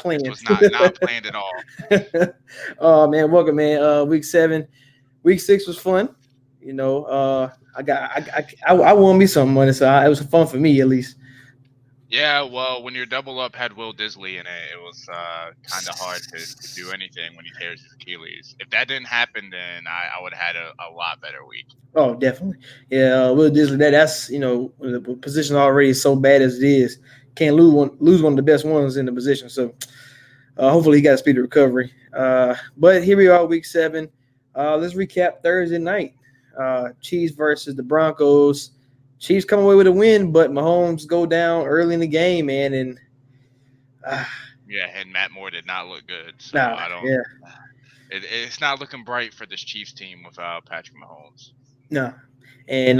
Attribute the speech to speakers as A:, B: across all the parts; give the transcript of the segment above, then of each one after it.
A: This
B: planned.
A: was not planned at all.
B: Oh man, welcome man. Week 7, week 6 was fun. You know, I won me some money, so it was fun for me at least.
A: Yeah, well, when your double up had Will Disley in it, it was kind of hard to do anything when he tears his Achilles. If that didn't happen, then I would have had a lot better week.
B: Oh, definitely. Yeah, Will Disley. That's when the position already is so bad as it is. Can't lose one of the best ones in the position. So hopefully he got a speedy recovery. But here we are, week 7. Let's recap Thursday night. Chiefs versus the Broncos. Chiefs come away with a win, but Mahomes go down early in the game, man, and uh,
A: Yeah, and Matt Moore did not look good, so
B: nah,
A: I don't.
B: yeah,
A: It's not looking bright for this Chiefs team without Patrick Mahomes.
B: nah. And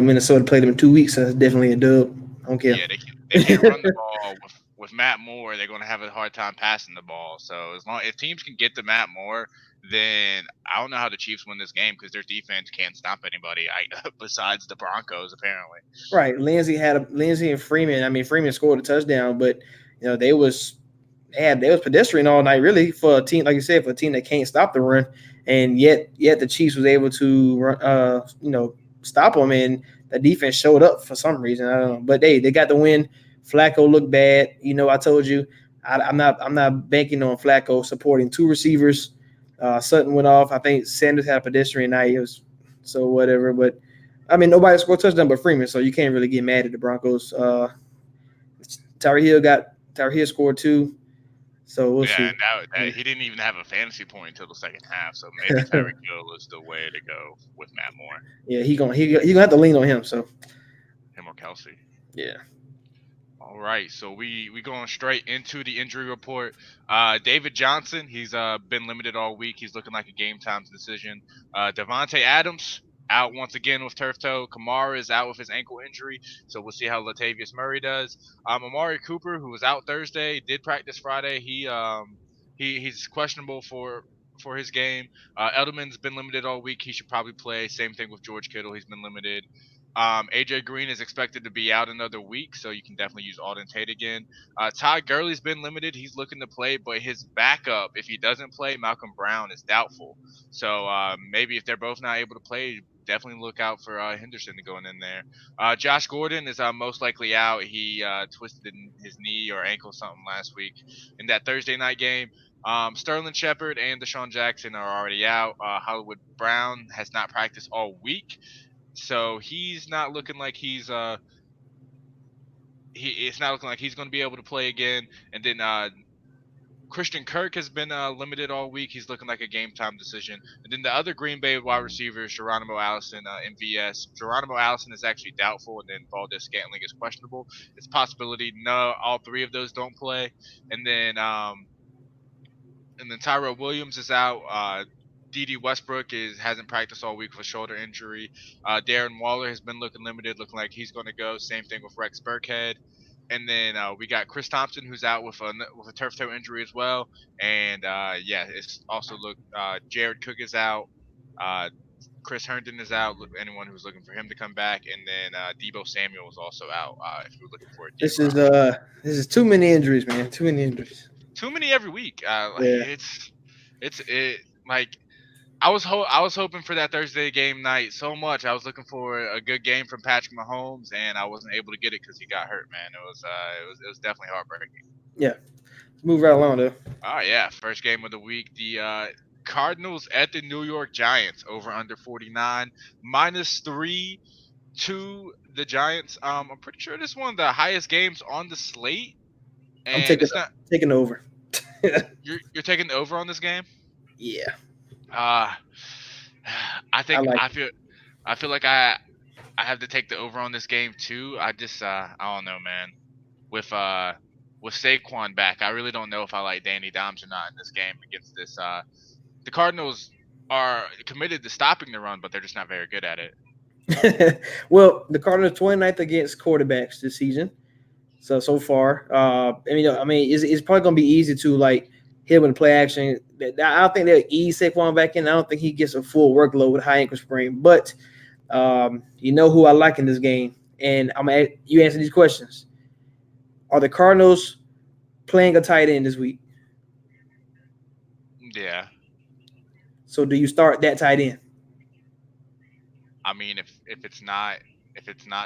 B: Minnesota played them in 2 weeks, so that's definitely a dub. I don't care.
A: Yeah, they can't run the ball with Matt Moore. They're going to have a hard time passing the ball. So as long if teams can get to Matt Moore, then I don't know how the Chiefs win this game because their defense can't stop anybody besides the Broncos apparently.
B: Right. Lindsey and Freeman. I mean, Freeman scored a touchdown, but they was pedestrian all night, really, for a team like you said, for a team that can't stop the run, and yet the Chiefs was able to stop them, and the defense showed up for some reason. I don't know, but they got the win. Flacco looked bad. I told you I'm not banking on Flacco supporting two receivers. Sutton went off. I think Sanders had a pedestrian night. It was so whatever, but I mean, nobody scored a touchdown but Freeman, so you can't really get mad at the Broncos. Tyreek Hill scored 2, so we'll
A: Yeah,
B: see.
A: and he didn't even have a fantasy point until the second half. So maybe Tyreek Hill is the way to go with Matt Moore,
B: Yeah, he gonna have to lean on him. So
A: him or Kelsey.
B: yeah,
A: All right, so we going straight into the injury report. David Johnson, he's been limited all week. He's looking like a game time decision. Devontae Adams out once again with turf toe. Kamara is out with his ankle injury, so we'll see how Latavius Murray does. Amari Cooper, who was out Thursday, did practice Friday. He's questionable for his game. Edelman's been limited all week. He should probably play. Same thing with George Kittle. He's been limited. AJ Green is expected to be out another week, so you can definitely use Alden Tate again. Todd Gurley's been limited. He's looking to play, but his backup, if he doesn't play, Malcolm Brown is doubtful. So maybe if they're both not able to play, definitely look out for Henderson going in there. Josh Gordon is most likely out. He twisted his knee or ankle something last week in that Thursday night game. Sterling Shepard and Deshaun Jackson are already out. Hollywood Brown has not practiced all week. So he's not looking like it's not looking like he's going to be able to play again. And then Christian Kirk has been limited all week. He's looking like a game time decision. And then the other Green Bay wide receiver is Geronimo Allison, MVS. Geronimo Allison is actually doubtful, and then Valdez Scantling is questionable. It's a possibility no, all three of those don't play. And then Tyrell Williams is out. D.D. Westbrook hasn't practiced all week with a shoulder injury. Darren Waller has been looking limited, looking like he's going to go. Same thing with Rex Burkhead. And then we got Chris Thompson, who's out with a turf toe injury as well. And it's also Jared Cook is out. Uh, Chris Herndon is out. Anyone who's looking for him to come back, and then Debo Samuel is also out. If you're looking for a deep
B: this is
A: route,
B: this is too many injuries, man. Too many injuries.
A: too many every week.
B: Yeah.
A: It like I was hoping for that Thursday game night so much. I was looking for a good game from Patrick Mahomes, and I wasn't able to get it because he got hurt. Man, it was definitely heartbreaking.
B: Yeah. Move right along though.
A: Oh yeah, first game of the week. The Cardinals at the New York Giants over under 49 -3 to the Giants. I'm pretty sure this is one of the highest games on the slate,
B: I'm
A: and
B: taking
A: it's not.
B: taking over.
A: You're taking the over on this game.
B: Yeah,
A: Uh I
B: I
A: think
B: like
A: I feel like I have to take the over on this game too. I don't know, man. With with Saquon back, I really don't know if I like Danny Dimes or not in this game against this. The Cardinals are committed to stopping the run, but they're just not very good at it.
B: it. Well, the Cardinals 29th against quarterbacks this season. So far, it's probably gonna be easy to like hit him in play action. I don't think they'll ease Saquon back in. I don't think he gets a full workload with high ankle sprain. But you know who I like in this game, and you answer these questions. Are the Cardinals playing a tight end this week?
A: Yeah.
B: So do you start that tight end?
A: I mean, if it's not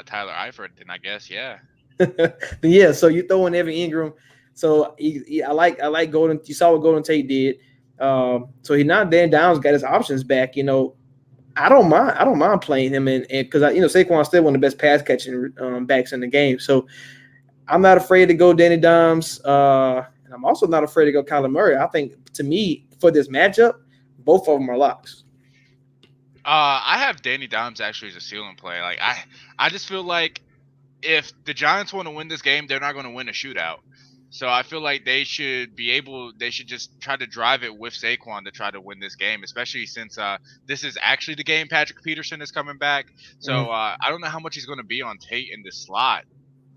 A: Tyler Eifert, then I guess yeah.
B: But yeah, so you throw in Evan Ingram. So I like Golden. You saw what Golden Tate did. So he now Dan Downs got his options back. I don't mind playing him and because Saquon's still one of the best pass catching backs in the game. So I'm not afraid to go Danny Dimes. And I'm also not afraid to go Kyler Murray. I think to me for this matchup, both of them are locks.
A: I have Danny Dimes actually as a ceiling play. Like I just feel like if the Giants want to win this game, they're not going to win a shootout. So I feel like they should just try to drive it with Saquon to try to win this game, especially since this is actually the game Patrick Peterson is coming back. So
B: Mm.
A: I don't know how much he's going to be on Tate in this slot,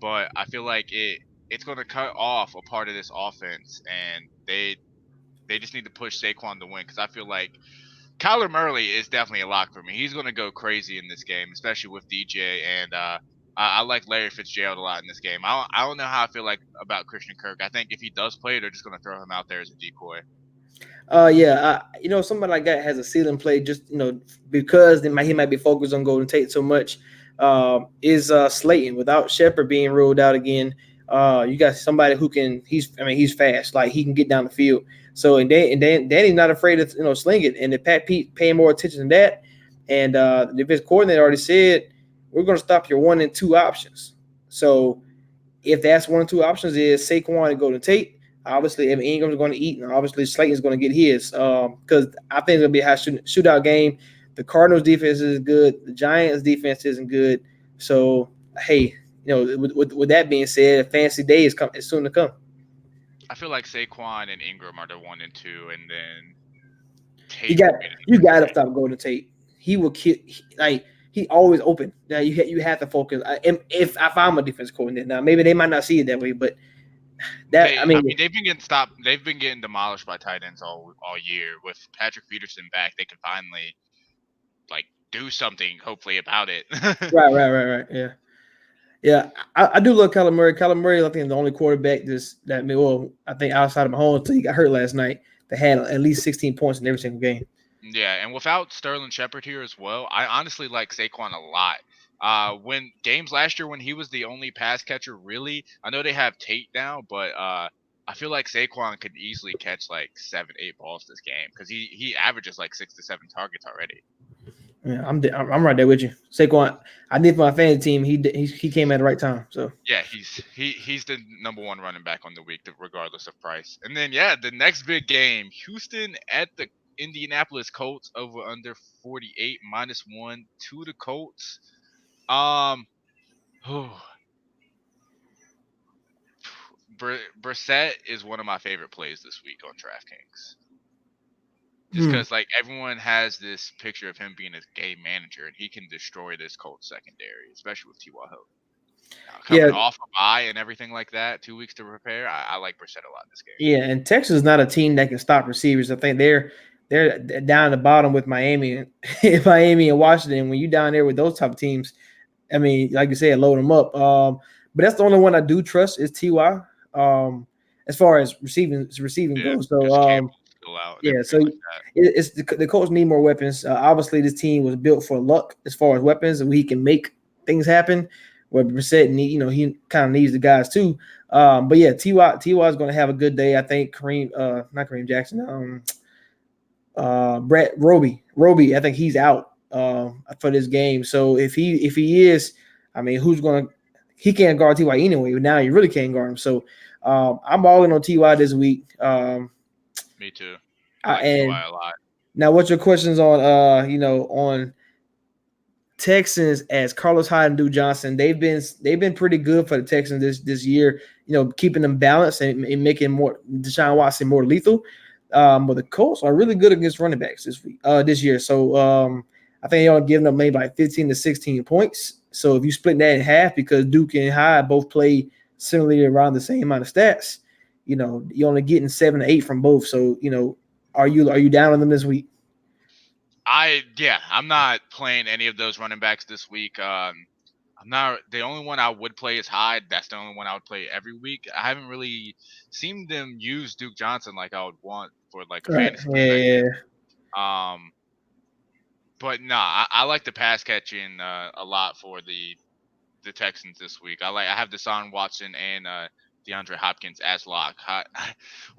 A: but I feel like it's going to cut off a part of this offense, and they just need to push Saquon to win because I feel like Kyler Murray is definitely a lock for me. He's going to go crazy in this game, especially with DJ, and I like Larry Fitzgerald a lot in this game. I don't know how I feel like about Christian Kirk. I think if he does play, they're just going to throw him out there as a decoy.
B: Yeah, somebody like that has a ceiling play just because he might be focused on Golden Tate so much. Is Slayton without Shepard being ruled out again? You got somebody who can. He's fast. Like he can get down the field. So and Danny's not afraid to sling it. And if Pat Pete paying more attention to that, and the defense coordinator already said we're going to stop your 1 and 2 options. So if that's 1 or 2 options is Saquon and Golden Tate, obviously Evan Ingram's going to eat, and obviously Slayton's going to get his. Because I think it's going to be a high shootout game. The Cardinals defense is good. The Giants defense isn't good. So hey, with that being said, a fancy day is soon to come.
A: I feel like Saquon and Ingram are the 1 and 2, and then
B: You
A: Tate
B: got
A: will be the
B: you
A: number
B: got to
A: three.
B: stop Golden Tate. He will kill. Like he always open. Now you have to focus. If I'm a defense coordinator, now maybe they might not see it that way, but that I
A: I
B: mean,
A: mean, they've been getting stopped. They've been getting demolished by tight ends all year. With Patrick Peterson back, they can finally like do something, hopefully, about it.
B: right, yeah. Yeah, I do love Kyler Murray. Kyler Murray, I think, is the only quarterback I think outside of Mahomes until he got hurt last night, that had at least 16 points in every single game.
A: Yeah, and without Sterling Shepard here as well, I honestly like Saquon a lot. When games last year when he was the only pass catcher, really, I know they have Tate now, but I feel like Saquon could easily catch like 7, 8 balls this game because he averages like 6 to 7 targets already.
B: Yeah, I'm right there with you. Saquon, I did for my fantasy team. He came at the right time. So
A: Yeah, he's the number 1 running back on the week, regardless of price. And then yeah, the next big game, Houston at the Indianapolis Colts over under 48 -1 to the Colts. Um, Brissett is one of my favorite plays this week on DraftKings. Just
B: hmm.
A: because like everyone has this picture of him being a game manager, and he can destroy this Colts secondary, especially with T.Y. Hilton. Coming
B: Yeah,
A: off a bye and everything like that, 2 weeks to prepare. I like Brissett a lot in this game.
B: yeah, and Texas is not a team that can stop receivers. I think they're down the bottom with Miami, Miami and Washington. When you down there with those type of teams, I mean, like you said, load them up. But that's the only one I do trust is Ty. As far as receiving
A: Yeah,
B: goes. So
A: because Campbell's still out and
B: yeah, so
A: everything like that.
B: it's the Colts need more weapons. Obviously, this team was built for luck as far as weapons, and we can make things happen. Where Brissett need, he kind of needs the guys too. But yeah, Ty is going to have a good day. I think not Kareem Jackson. Brett Roby. I think he's out for this game. So if he is, I mean, who's going to? He can't guard Ty anyway. But now you really can't guard him. So I'm all in on Ty this week.
A: Me too. I like
B: And
A: Ty a lot.
B: now, what's your questions on on Texans as Carlos Hyde and Duke Johnson? They've been pretty good for the Texans this year. Keeping them balanced and making more Deshaun Watson more lethal. But the Colts are really good against running backs this year. So I think they're giving them maybe like 15 to 16 points. So if you split that in half, because Duke and Hyde both play similarly around the same amount of stats, you're only getting 7 to 8 from both. So are you down on them this week?
A: I'm not playing any of those running backs this week. I'm not the only one I would play is Hyde. That's the only one I would play every week. I haven't really seen them use Duke Johnson like I would want for like a
B: Right.
A: fantasy
B: Yeah.
A: perspective.
B: Yeah.
A: Um, but nah, I like the pass catching a lot for the Texans this week. I have Deshaun Watson and DeAndre Hopkins as lock.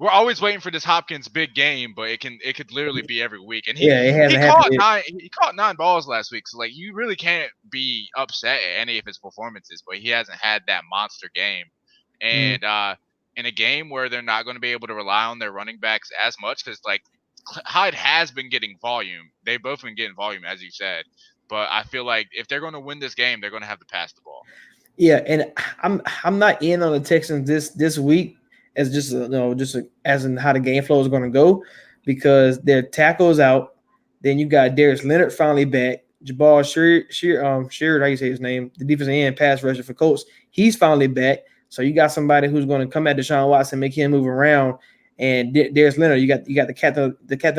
A: We're always waiting for this Hopkins big game, but it could literally be every week. And
B: Yeah. It
A: he
B: hasn't happened
A: caught
B: yet.
A: nine balls last week, so like you really can't be upset at any of his performances. But he hasn't had that monster game,
B: Mm.
A: and in a game where they're not going to be able to rely on their running backs as much because like Hyde has been getting volume. They've both been getting volume, as you said. But I feel like if they're going to win this game, they're going to have to pass the ball.
B: Yeah, and I'm not in on the Texans this week as just as in how the game flow is going to go because their tackles out. Then you got Darius Leonard finally back. Jabal Sheard, how you say his name, the defensive end pass rusher for Colts. He's finally back. So you got somebody who's going to come at Deshaun Watson, make him move around, and Darius Leonard. You got the captain of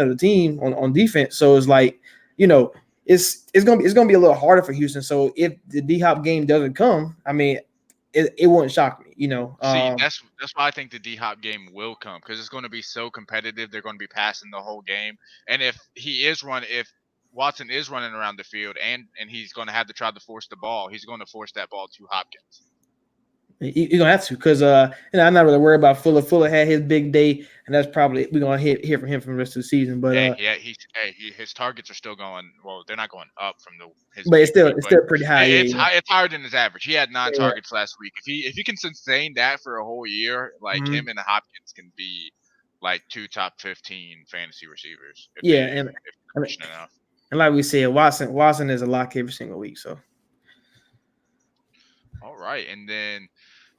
B: the team on defense. So it's like you know it's gonna be a little harder for Houston. So if the D Hop game doesn't come, I mean, it wouldn't shock me.
A: See, that's why I think the D Hop game will come because it's going to be so competitive. They're going to be passing the whole game, and if Watson is running around the field and he's going to have to try to force the ball, he's going to force that ball to Hopkins.
B: you're gonna have to because I'm not really worried about Fuller. Fuller had his big day, and that's probably we're gonna hear from him for the rest of the season. But
A: His targets are still going. Well, they're not going up from his
B: but it's
A: peak
B: still
A: week,
B: it's
A: but
B: still pretty high. Yeah,
A: it's high. It's higher than his average. He had 9 targets
B: yeah.
A: last week. If he can sustain that for a whole year, like
B: Mm-hmm.
A: him and Hopkins can be like two top 15 fantasy receivers
B: Yeah, and
A: if they're
B: and
A: pushing enough.
B: and like we said, Watson is a lock every single week. So
A: All right, and then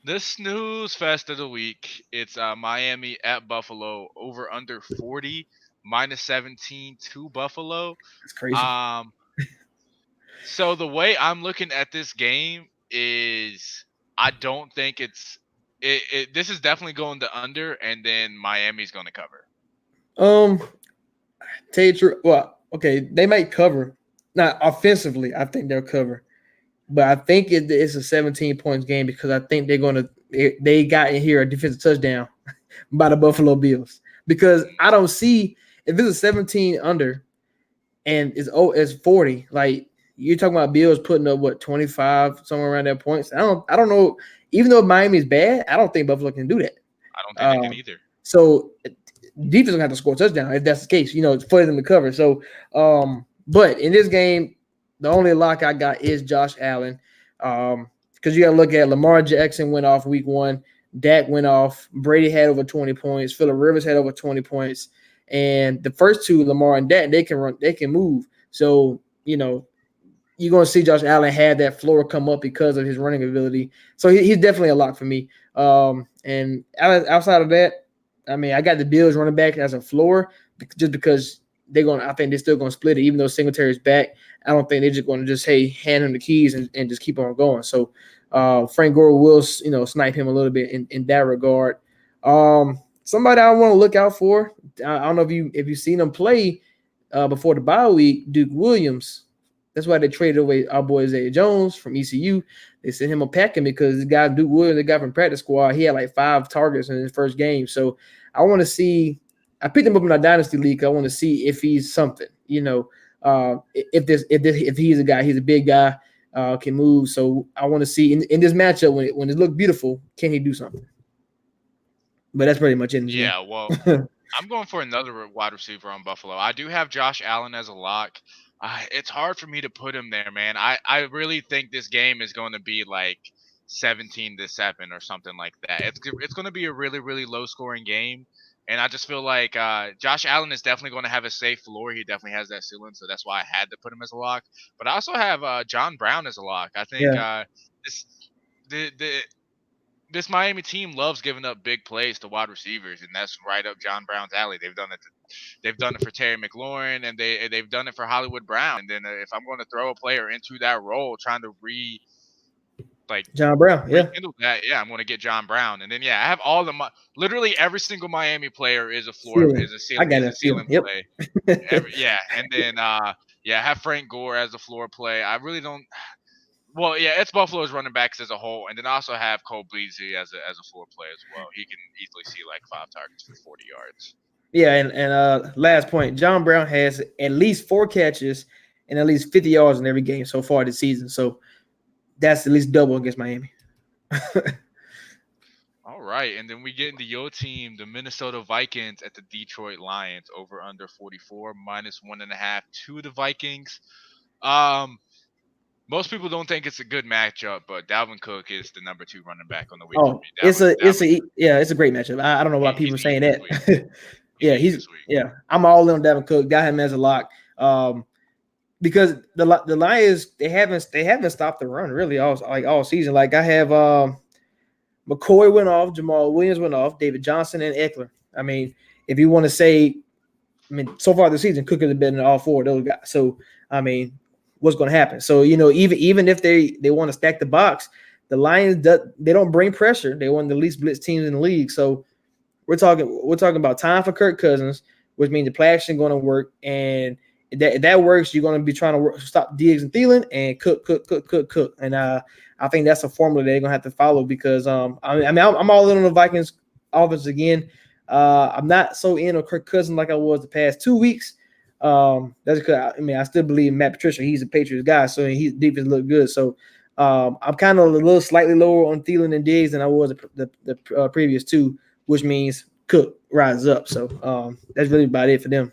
A: the snooze fest of the week. It's Miami at Buffalo over under 40 -17 to Buffalo.
B: it's crazy.
A: Um, So the way I'm looking at this game is I don't think this is definitely going to under and then Miami's going to cover.
B: Um, tell you the truth. Well, okay, they might cover. Not offensively, I think they'll cover. But I think it's a 17 points game because I think they're going to they got in here a defensive touchdown by the Buffalo Bills because I don't see if it's a 17 under and it's 40 like you're talking about Bills putting up what 25 somewhere around that points. I don't know even though Miami's bad I don't think Buffalo can do that.
A: I don't think they can
B: Um,
A: either.
B: so defense gonna have to score a touchdown if that's the case. It's for them to cover. So, but in this game, the only lock I got is Josh Allen. Because you got to look at Lamar Jackson went off week one, Dak went off, Brady had over 20 points, Phillip Rivers had over 20 points, and the first two, Lamar and Dak, they can move. So you're going to see Josh Allen have that floor come up because of his running ability. So he's definitely a lock for me. And outside of that, I mean, I got the Bills running back as a floor just because I think they're still going to split it, even though Singletary's back. I don't think they're just going to just, hey, hand him the keys and just keep on going. So Frank Gore will, snipe him a little bit in that regard. Somebody I want to look out for, I don't know if you've seen him play before the bye week, Duke Williams. That's why they traded away our boy Zay Jones from ECU. They sent him a packing because the guy Duke Williams, the guy from practice squad, he had like 5 targets in his first game. So I want to see. I picked him up in our dynasty league. I want to see if he's something. If he's a guy, he's a big guy, can move. So I want to see in this matchup when it looked beautiful, can he do something? But that's pretty much it in this
A: Yeah, well,
B: game.
A: I'm going for another wide receiver on Buffalo. I do have Josh Allen as a lock. It's hard for me to put him there, man. I really think this game is going to be like 17-7 or something like that. It's going to be a really really low scoring game, and I just feel like Josh Allen is definitely going to have a safe floor. He definitely has that ceiling, so that's why I had to put him as a lock. But I also have John Brown as a lock. I think
B: Yeah.
A: this the this Miami team loves giving up big plays to wide receivers, and that's right up John Brown's alley. They've done it for Terry McLaurin, and they've done it for Hollywood Brown. And then if I'm going to throw a player into that role, trying to like
B: John Brown. Yeah.
A: rekindle that, yeah, I'm going to get John Brown. And then yeah, I have literally every single Miami player is a
B: Ceiling. I got
A: is a
B: that ceiling.
A: ceiling
B: Yep.
A: play. And then I have Frank Gore as a floor play. I really don't. Well, yeah, it's Buffalo's running backs as a whole, and then I also have Cole Beasley as a floor play as well. He can easily see like 5 targets for 40 yards.
B: Yeah, and last point, John Brown has at least 4 catches and at least 50 yards in every game so far this season. So that's at least double against Miami.
A: All right, and then we get into your team, the Minnesota Vikings at the Detroit Lions, over under 44 -1.5 to the Vikings. Um, Most people don't think it's a good matchup, but Dalvin Cook is the number 2 running back on the week for
B: Oh,
A: me. Dalvin,
B: it's a great matchup. I don't know why people
A: he's
B: are
A: eating
B: saying
A: this week.
B: that.
A: He's
B: Yeah,
A: eating this week.
B: I'm all in on Devin Cook. Got him as a lock. Because the Lions they haven't stopped the run really all season. Like I have McCoy went off, Jamal Williams went off, David Johnson and Eckler. I mean, if you want to say, I mean, so far this season, Cook has been in all 4 of those guys. So I mean, what's going to happen? So even if they want to stack the box, the Lions they don't bring pressure. They one of the least blitz teams in the league. So we're talking about time for Kirk Cousins, which means the play action going to work, and if that works, you're going to be trying to stop Diggs and Thielen and cook. And I think that's a formula they're going to have to follow because I'm all in on the Vikings offense again. I'm not so in on Kirk Cousins like I was the past 2 weeks. That's because I still believe in Matt Patricia. He's a Patriots guy, so his defense look good. So I'm kind of a little slightly lower on Thielen and Diggs than I was the previous 2, which means Cook rises up. So that's really about it for them.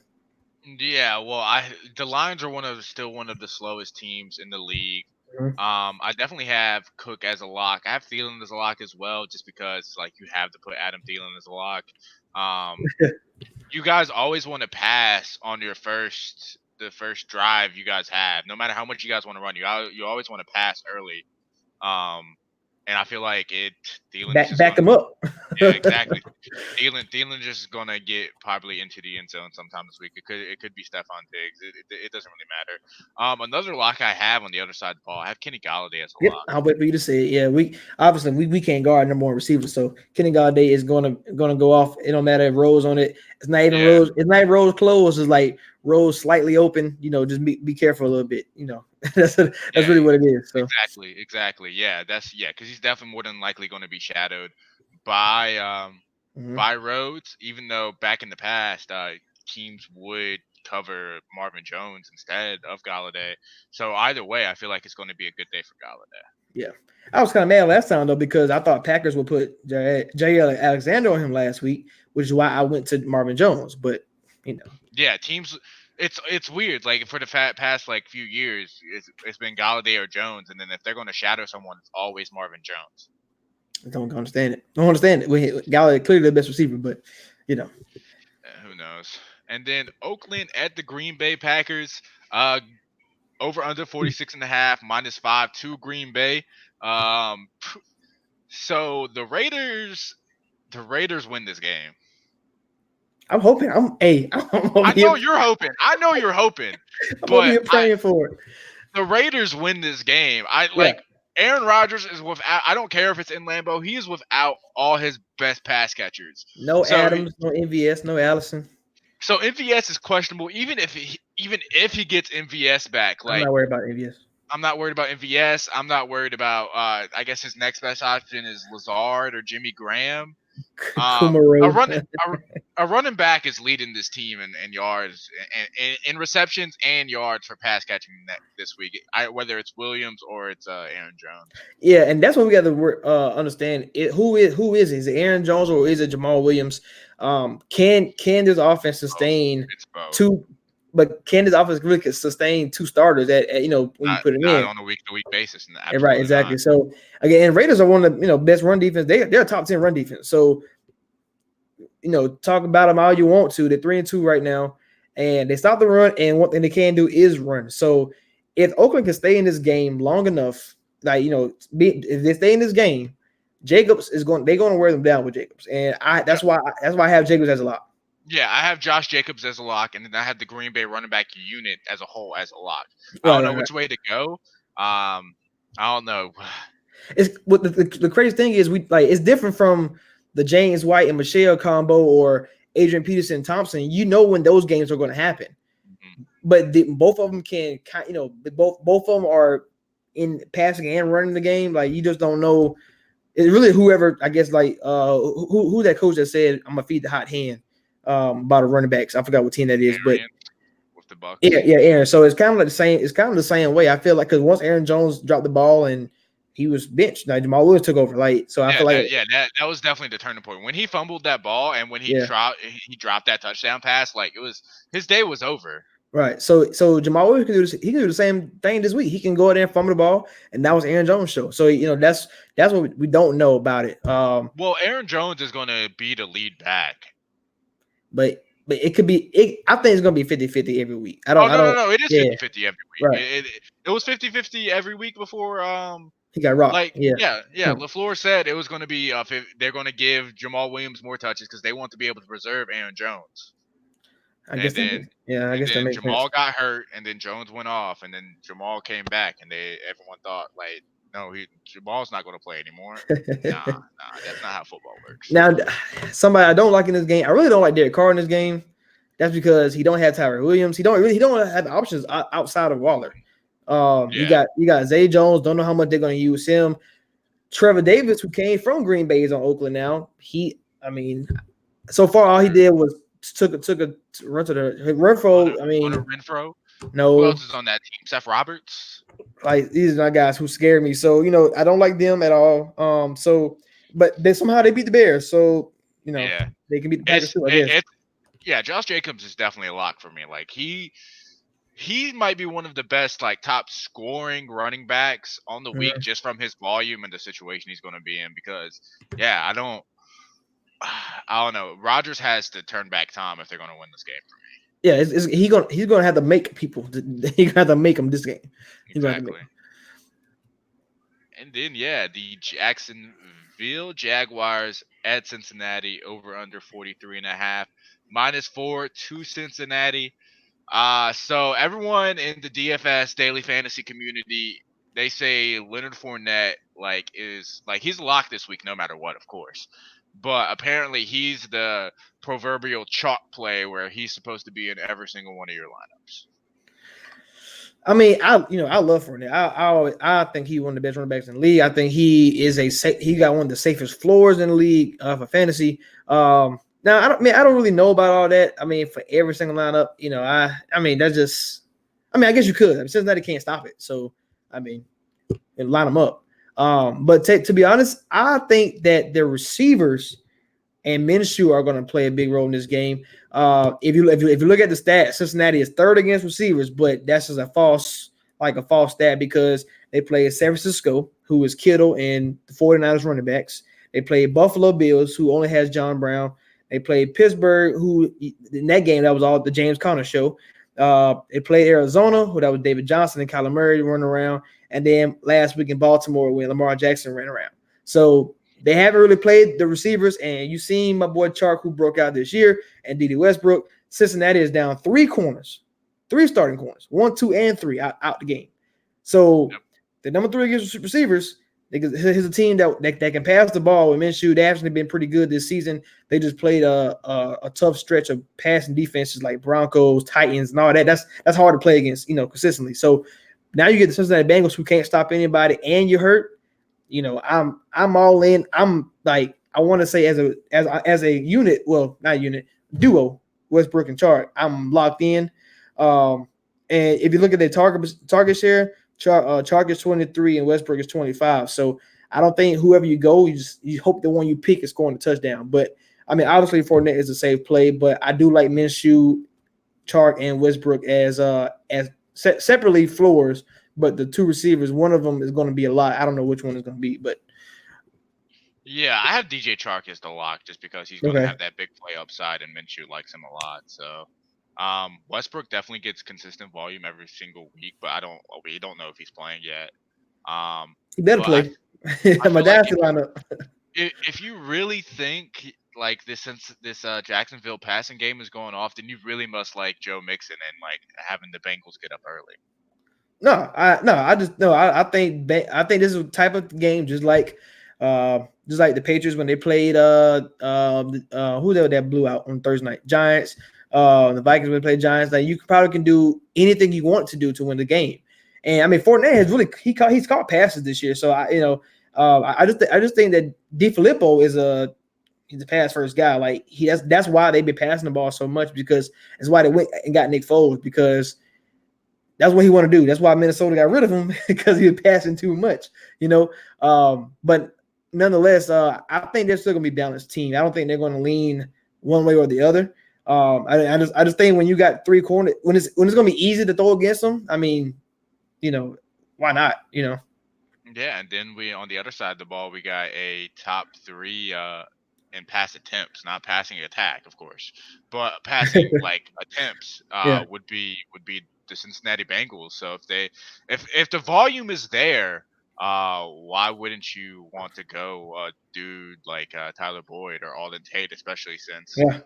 A: Yeah, well, the Lions are still one of the slowest teams in the league.
B: Mhm.
A: I definitely have Cook as a lock. I have Thielen as a lock as well, just because like you have to put Adam Thielen as a lock. Um, you guys always want to pass on the first drive you guys have, no matter how much you guys want to run. You always want to pass early. Um, and I feel like Thielen is just
B: Back
A: gonna.
B: them up.
A: Yeah, exactly. Thielen just gonna get probably into the end zone sometime this week. It could be Stephon Diggs. It doesn't really matter. Another lock I have on the other side of the ball, I have Kenny Galladay as a
B: Yep,
A: lock.
B: I'll wait for you to say it. Yeah, we can't guard number 1 receiver, so Kenny Galladay is gonna go off. It don't matter if Rose on it. It's not even
A: Yeah,
B: Rose. It's not even Rose closed. It's like Rose slightly open. Just be careful a little bit. That's
A: yeah,
B: really what it is. So.
A: exactly. Yeah, because he's definitely more than likely going to be shadowed by
B: Mhm.
A: by Rhodes. Even though back in the past, teams would cover Marvin Jones instead of Galladay. So either way, I feel like it's going to be a good day for Galladay.
B: Yeah. I was kind of mad last time though because I thought Packers would put J.L. Alexander on him last week, which is why I went to Marvin Jones. But you know,
A: Yeah, teams. It's weird. Like for the past like few years, it's been Galladay or Jones, and then if they're going to shadow someone, it's always Marvin Jones.
B: I don't understand it. Don't understand it. Gallagher clearly the best receiver, but you know,
A: Who knows? And then Oakland at the Green Bay Packers. Uh, Over under 46.5 -5 to Green Bay. Um, so the Raiders win this game.
B: I'm hoping. I'm over
A: I know
B: here.
A: you're hoping. I know you're hoping,
B: I'm over
A: but
B: here praying for it.
A: the Raiders win this game. I
B: Yeah.
A: like Aaron Rodgers is without. I don't care if it's in Lambeau. He is without all his best pass catchers.
B: No
A: So
B: Adams, no MVS, no Allison.
A: so MVS is questionable. Even if he gets MVS back,
B: I'm
A: like
B: not worried about MVS.
A: I'm not worried about MVS. I'm not worried about. I guess his next best option is Lazard or Jimmy Graham. A
B: Kumaro.
A: running back is leading this team in yards and in receptions and yards for pass catching this week. Whether it's Williams or it's Aaron Jones.
B: Yeah, and that's what we got to understand. Who is it? Is it Aaron Jones or is it Jamal Williams? Can this offense sustain
A: It's both.
B: two? But can this offense really sustain 2 starters when you
A: Not
B: put them
A: not
B: in?
A: on a week to week basis. And
B: And right,
A: absolutely
B: exactly.
A: not.
B: So again, and Raiders are one of the best run defense. They're a top 10 run defense. So talk about them all you want to. They're 3-2 right now, and they stop the run. And one thing they can do is run. So if Oakland can stay in this game long enough, if they stay in this game, Jacobs is going. They're going to wear them down with Jacobs, and that's why I have Jacobs as a lock.
A: Yeah, I have Josh Jacobs as a lock, and then I have the Green Bay running back unit as a whole as a lock. I
B: Right,
A: don't know
B: right, right.
A: which way to go. I don't know.
B: It's what the crazy thing is it's different from the James White and Michelle combo or Adrian Peterson Thompson. When those games are going to happen.
A: Mhm.
B: But both of them both of them are in passing and running the game. Like you just don't know. It's really whoever I guess like who that coach that said I'm gonna feed the hot hand about the running backs. I forgot what team that is, but
A: Arians with the
B: yeah,
A: Bucks.
B: yeah, Aaron. So it's kind of like the same. It's kind of the same way. I feel like because once Aaron Jones dropped the ball and he was benched, now Jamal Williams took over. Like so, I
A: Yeah,
B: feel like
A: that was definitely the turning point. When he fumbled that ball and when
B: yeah,
A: he dropped that touchdown pass, like it was his day was over.
B: right. So Jamal Williams can do this. He can do the same thing this week. He can go out there and fumble the ball, and that was Aaron Jones' show. So that's what we don't know about it.
A: Well, Aaron Jones is going to be the lead back.
B: But it could be. I think it's gonna be 50-50 every week. I
A: Oh,
B: don't. I don't.
A: no, it is
B: Yeah.
A: 50-50 every week.
B: Right.
A: It was 50-50 every week before
B: He got rocked.
A: like
B: Yeah.
A: yeah,
B: Hmm.
A: LaFleur said it was going to be they're going to give Jamal Williams more touches cuz they want to be able to preserve Aaron Jones.
B: I guess
A: And
B: that makes.
A: then
B: Yeah. I guess that makes
A: Jamal
B: sense.
A: got hurt and then Jones went off and then Jamal came back and everyone thought like no, Jamal's not going to play anymore. Nah, that's not how football works.
B: Now, somebody I don't like in this game. I really don't like Derek Carr in this game. That's because he don't have Tyrell Williams. He don't have options outside of Waller.
A: Yeah.
B: You got Zay Jones. Don't know how much they're going to use him. Trevor Davis, who came from Green Bay, is on Oakland now. I mean, so far all he did was took a run to the Renfro. I
A: Hunter
B: mean,
A: Renfro. Who
B: no,
A: else is on that team? Seth Roberts.
B: like these are not guys who scare me. So I don't like them at all. But they somehow they beat the Bears. So
A: Yeah.
B: they can beat the Packers too, I guess.
A: Yeah, Josh Jacobs is definitely a lock for me. Like he might be one of the best like top scoring running backs on the week
B: Mhm.
A: just from his volume and the situation he's going to be in because yeah, I don't know. Rodgers has to turn back Tom if they're going to win this game for me.
B: Yeah, he's gonna have to make people. He's gonna have to make them this game. He's gonna have to make
A: Exactly. And then yeah, the Jacksonville Jaguars at Cincinnati over under 43.5 -4 to Cincinnati. So everyone in the DFS daily fantasy community, they say Leonard Fournette is he's a lock this week no matter what, of course. But apparently he's the proverbial chalk play where he's supposed to be in every single one of your lineups.
B: I mean, I love Fournette. I think he's one of the best running backs in the league. I think he got one of the safest floors in the league for fantasy. Now I don't really know about all that. I mean, for every single lineup, I mean that's just. I mean, I guess you could. I mean, Cincinnati can't stop it, so I mean, line them up. But to be honest, I think that the receivers and Minshew are going to play a big role in this game. If you look at the stats, Cincinnati is third against receivers, but that's just a false stat because they play San Francisco, who is Kittle and the 49ers running backs. They play Buffalo Bills, who only has John Brown. They play Pittsburgh, who in that game that was all the James Conner show. They played Arizona, who that was David Johnson and Kyler Murray running around, and then last week in Baltimore when Lamar Jackson ran around. So they haven't really played the receivers, and you seen my boy Chark who broke out this year, and D.D. Westbrook. Cincinnati is down three starting corners, 1, 2, and 3 out the game. So the number 3 against receivers, here's a team that can pass the ball. And Minshew, they actually been pretty good this season. They just played a tough stretch of passing defenses like Broncos, Titans, and all that. That's hard to play against, consistently. So now you get the Cincinnati Bengals who can't stop anybody, and you're hurt. I'm all in. I'm like I want to say as a unit, well, not unit, duo, Westbrook and Chark. I'm locked in. And if you look at their target share, Chark is 23 and Westbrook is 25. So I don't think whoever you go, you hope the one you pick is scoring a touchdown. But I mean, obviously Fournette is a safe play, but I do like Minshew, Chark, and Westbrook as separately floors. But the two receivers, one of them is going to be a lot. I don't know which one is going to be, but
A: yeah, I have DJ Chark as the lock just because he's going to
B: okay.
A: have that big play upside and Minshew likes him a lot. So Westbrook definitely gets consistent volume every single week, but we don't know if he's playing yet.
B: He better
A: But
B: play.
A: I
B: My
A: feel like
B: dynasty lineup.
A: if you really think like this Jacksonville passing game is going off, then you really must like Joe Mixon and like having the Bengals get up early.
B: I think this is a type of game just like the Patriots when they played who that blew out on Thursday night, Giants. The Vikings when they played Giants. Like you probably can do anything you want to do to win the game, And I mean, Fournette has really he's caught passes this year. So I just think that DiFilippo is he's a pass first guy. Like that's why they've been passing the ball so much, because that's why they went and got Nick Foles, because that's what he want to do. That's why Minnesota got rid of him, because he was passing too much, you know. But nonetheless, I think they're still gonna be a balanced team. I don't think they're going to lean one way or the other. I just think when you got three corners, when it's gonna be easy to throw against them, I mean, why not?
A: Yeah, and then we on the other side of the ball, we got a top three in pass attempts, not passing attack, of course, but passing like attempts
B: Yeah,
A: would be the Cincinnati Bengals. So if the volume is there, why wouldn't you want to go dude like Tyler Boyd or Alden Tate, especially since
B: yeah,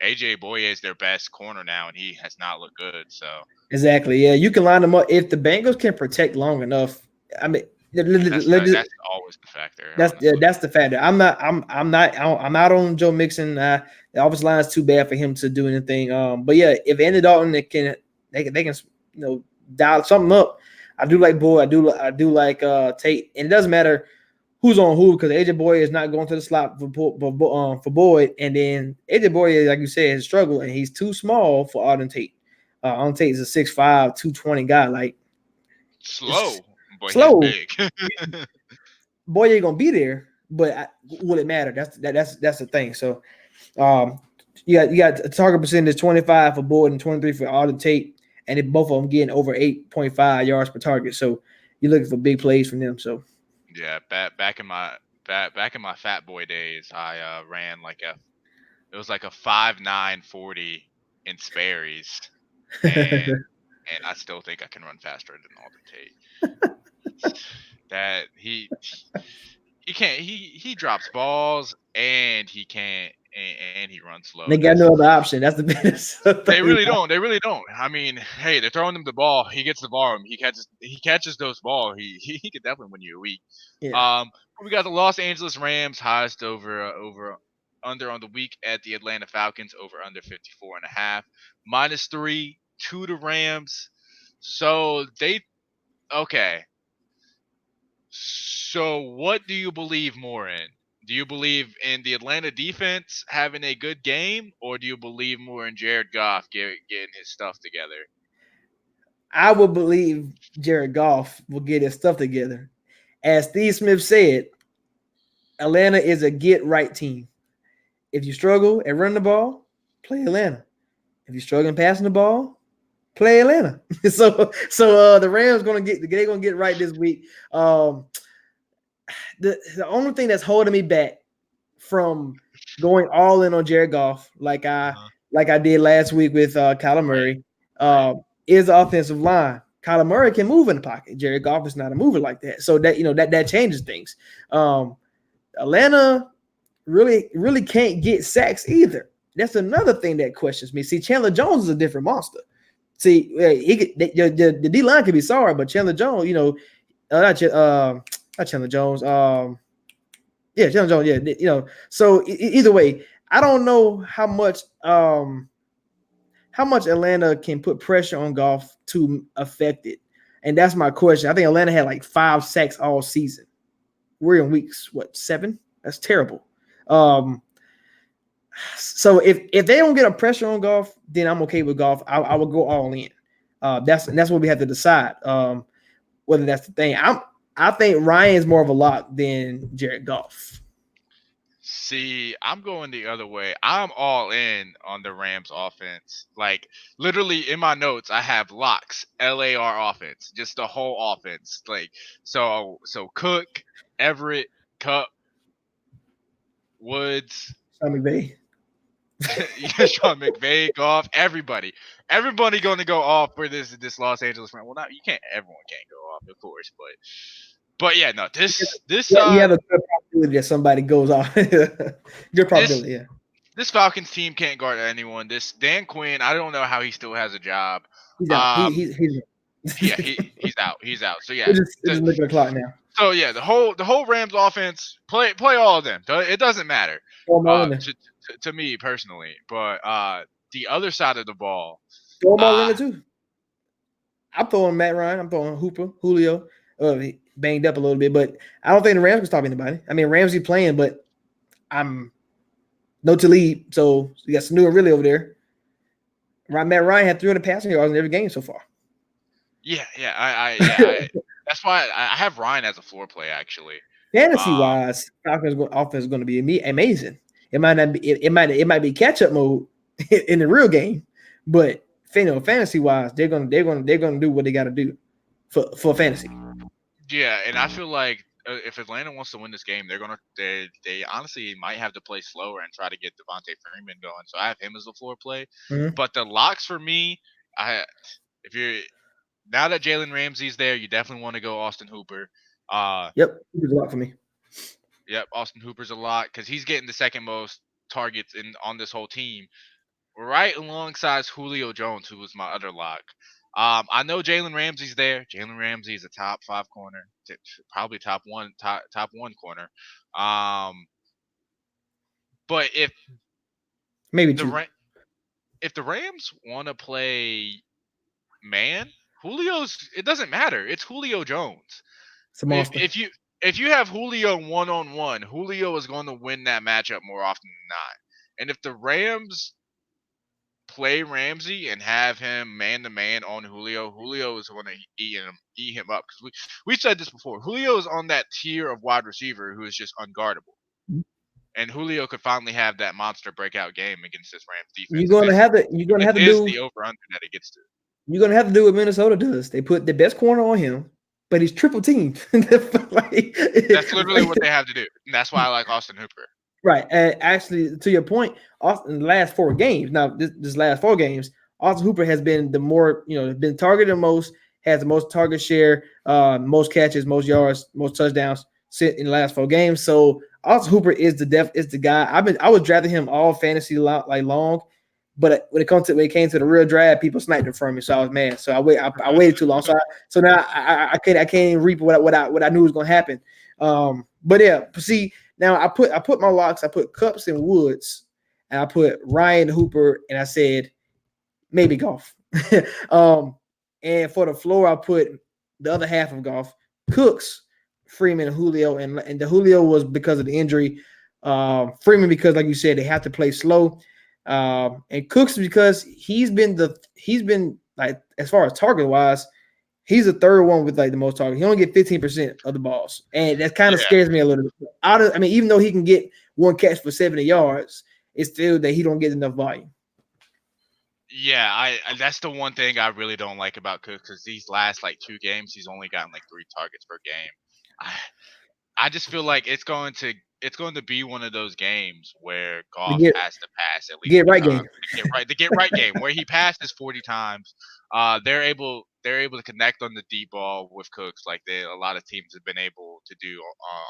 A: AJ Boye is their best corner now, and he has not looked good. So
B: exactly. Yeah, you can line them up if the Bengals can protect long enough. I mean,
A: yeah, that's always the factor, honestly.
B: that's the factor. I'm not on Joe Mixon. The offensive line is too bad for him to do anything. But yeah, if Andy Dalton they can dial something up. I do like Boyd. I do like Tate, and it doesn't matter who's on who, because AJ Boyd is not going to the slot for Boyd, and then AJ Boyd, like you said, has struggled, and he's too small for Auden Tate. Auden Tate is a 6'5", 220 guy. Like, it's
A: Slow, but he's
B: slow.
A: big.
B: Boy ain't gonna be there, but will it matter? That's the thing. So, um, you got a target percentage 25 for Boyd and 23 for Auden Tate, and if both of them getting over 8.5 yards per target. So you're looking for big plays from them. So
A: Yeah, back in my fat boy days, I ran like it was like a 5.9 40 in Sperry's, and I still think I can run faster than Alden Tate. That he can't he drops balls and he can't and he runs slow.
B: they got
A: That's
B: no other option. That's the biggest
A: They
B: thing.
A: really don't. They really don't. I mean, hey, they're throwing him the ball. He gets the ball. He catches those ball. He could definitely win you a week.
B: Yeah,
A: We got the Los Angeles Rams highest over under on the week at the Atlanta Falcons over under 54.5 -3 to the Rams. So they okay. So what do you believe more in? Do you believe in the Atlanta defense having a good game, or do you believe more in Jared Goff getting his stuff together?
B: I would believe Jared Goff will get his stuff together. As Steve Smith said, Atlanta is a get right team. If you struggle at running the ball, play Atlanta. If you're struggling passing the ball, play Atlanta. So the Rams they're gonna get right this week. The only thing that's holding me back from going all in on Jared Goff,
A: Uh-huh.
B: like I did last week with Kyler
A: Right.
B: Murray,
A: Right.
B: is the offensive line. Kyler Murray can move in the pocket. Jared Goff is not a mover like that. So that changes things. Atlanta really can't get sacks either. That's another thing that questions me. See, Chandler Jones is a different monster. See, the D line could be sorry, but Chandler Jones, not Chandler Jones. Yeah, Chandler Jones. Yeah, So either way, I don't know how much Atlanta can put pressure on Goff to affect it, and that's my question. I think Atlanta had like 5 sacks all season. We're in weeks 7? That's terrible. Um, so if they don't get a pressure on Goff, then I'm okay with Goff. I will go all in. That's what we have to decide. Whether that's the thing. I think Ryan's more of a lock than Jared Goff.
A: See, I'm going the other way. I'm all in on the Rams offense. Like literally in my notes, I have locks, LAR offense, just the whole offense. Like so Cook, Everett, Cup, Woods,
B: Sean McVay.
A: Sean McVay, Goff, everybody going to go off for this Los Angeles Rams. Well, not you can't. Everyone can't go off, of course, but yeah, no, this
B: Yeah, you have a good probability that somebody goes off. Good
A: this
B: probability, yeah.
A: this Falcons team can't guard anyone. This Dan Quinn, I don't know how he still has a job.
B: He's out.
A: Um,
B: He's
A: yeah, he's out. He's out. So yeah,
B: we're just looking at the clock now.
A: the whole Rams offense play all of them. It doesn't matter.
B: Throw them all in there.
A: To me personally, but the other side of the ball,
B: Throw them all in
A: uh,
B: there too. I'm throwing Matt Ryan. I'm throwing Hooper, Julio. He banged up a little bit, but I don't think the Rams can stop anybody. I mean, Ramsey playing, but I'm no to lead. So you got Sanu and really over there. Matt Ryan had 300 passing yards in every game so far.
A: Yeah. That's why I have Ryan as a floor play actually.
B: Fantasy
A: Um,
B: wise, Falcons offense is going to be amazing. It might not be. It might be catch up mode in the real game, but fantasy wise, they're gonna do what they got to do for fantasy.
A: yeah, and I feel like if Atlanta wants to win this game, they honestly might have to play slower and try to get Devontae Freeman going. So I have him as a floor play.
B: Mm-hmm.
A: But the locks for me, I if you're now that Jalen Ramsey's there, you definitely want to go Austin Hooper.
B: Yep, it's a lot for me.
A: Yep, Austin Hooper's a lot because he's getting the second most targets in on this whole team, right alongside Julio Jones, who was my other lock. I know Jalen Ramsey's there. Jalen Ramsey is a top five corner, probably top one corner. Um, but
B: Maybe
A: the
B: two.
A: Ra- if the Rams want to play man, Julio's it doesn't matter. It's Julio Jones.
B: It's a
A: If
B: monster.
A: if you if you have Julio one on one, Julio is going to win that matchup more often than not. And if the Rams play Ramsey and have him man to man on Julio, Julio is going to eat him up. Because we said this before. Julio is on that tier of wide receiver who is just unguardable. And Julio could finally have that monster breakout game against this Rams
B: You're
A: defense. And
B: gonna have to. You're gonna
A: this
B: have to
A: is
B: do.
A: the over under that it gets to.
B: You're gonna have to do what Minnesota does. They put the best corner on him, but he's triple teamed. like,
A: That's literally
B: like,
A: what they have to do. And that's why I like Austin Hooper.
B: right. Actually, to your point, Austin, the last 4 games. Now, this last 4 games, Austin Hooper has been the more been targeted the most, has the most target share, most catches, most yards, most touchdowns sit in the last 4 games. So Austin Hooper is the guy. I was drafting him all fantasy long. But when it came to the real draft, people sniped it from me, so I was mad. So I waited too long. So now I can't even reap what I knew was gonna happen. But yeah, see now I put my locks. I put Cups and Woods, and I put Ryan Hooper, and I said maybe Golf. um, and for the floor, I put the other half of Golf, Cooks, Freeman, and Julio, and the Julio was because of the injury. Freeman because, like you said, they have to play slow. And Cooks because he's been like as far as target wise, he's the third one with like the most targets. He only get 15% of the balls, and that kind of
A: Yeah.
B: scares me a little bit. Even though he can get one catch for 70 yards, it's still that he don't get enough volume.
A: Yeah, that's the one thing I really don't like about Cook because these last like 2 games, he's only gotten like 3 targets per game. I just feel like it's going to be one of those games where
B: The
A: Goff
B: get
A: has to pass at least
B: get
A: four
B: right
A: times.
B: game.
A: The get right game where he passes 40 times. They're able to connect on the deep ball with Cooks like a lot of teams have been able to do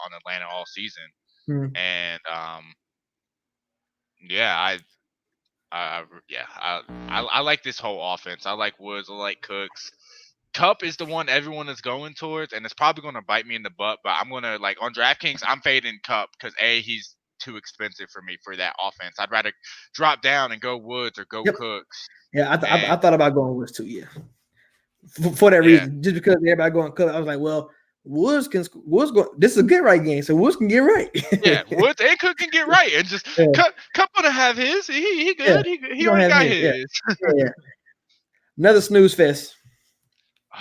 A: on Atlanta all season.
B: Hmm.
A: And yeah, I like this whole offense. I like Woods. I like Cooks. Cup is the one everyone is going towards, and it's probably going to bite me in the butt. But I'm gonna like on DraftKings, I'm fading Cup because he's too expensive for me for that offense. I'd rather drop down and go Woods or go
B: Yep.
A: Cooks.
B: Yeah,
A: And
B: I thought about going Woods too. Yeah, for that
A: yeah,
B: reason, just because everybody going cut, I was like, well, Woods go. This is a get right game, so Woods can get right.
A: yeah, Woods and Cook can get right, and just
B: yeah,
A: Cup gonna have his. He
B: yeah,
A: good. He
B: you gonna
A: already
B: have
A: got
B: his. Yeah,
A: his.
B: yeah. Another snooze fest.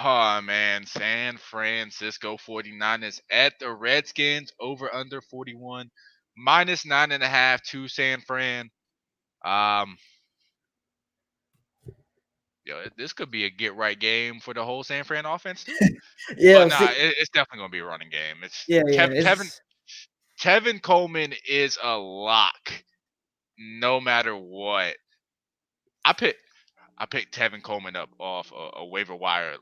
A: Oh man, San Francisco 49ers at the Redskins over under 41 minus 9.5 to San Fran. Um, this could be a get right game for the whole San Fran offense too. But
B: Yeah,
A: nah,
B: see,
A: it's definitely gonna be a running game. It's
B: yeah.
A: Kevin Coleman is a lock, no matter what. I picked I picked Tevin Coleman up off a waiver wire,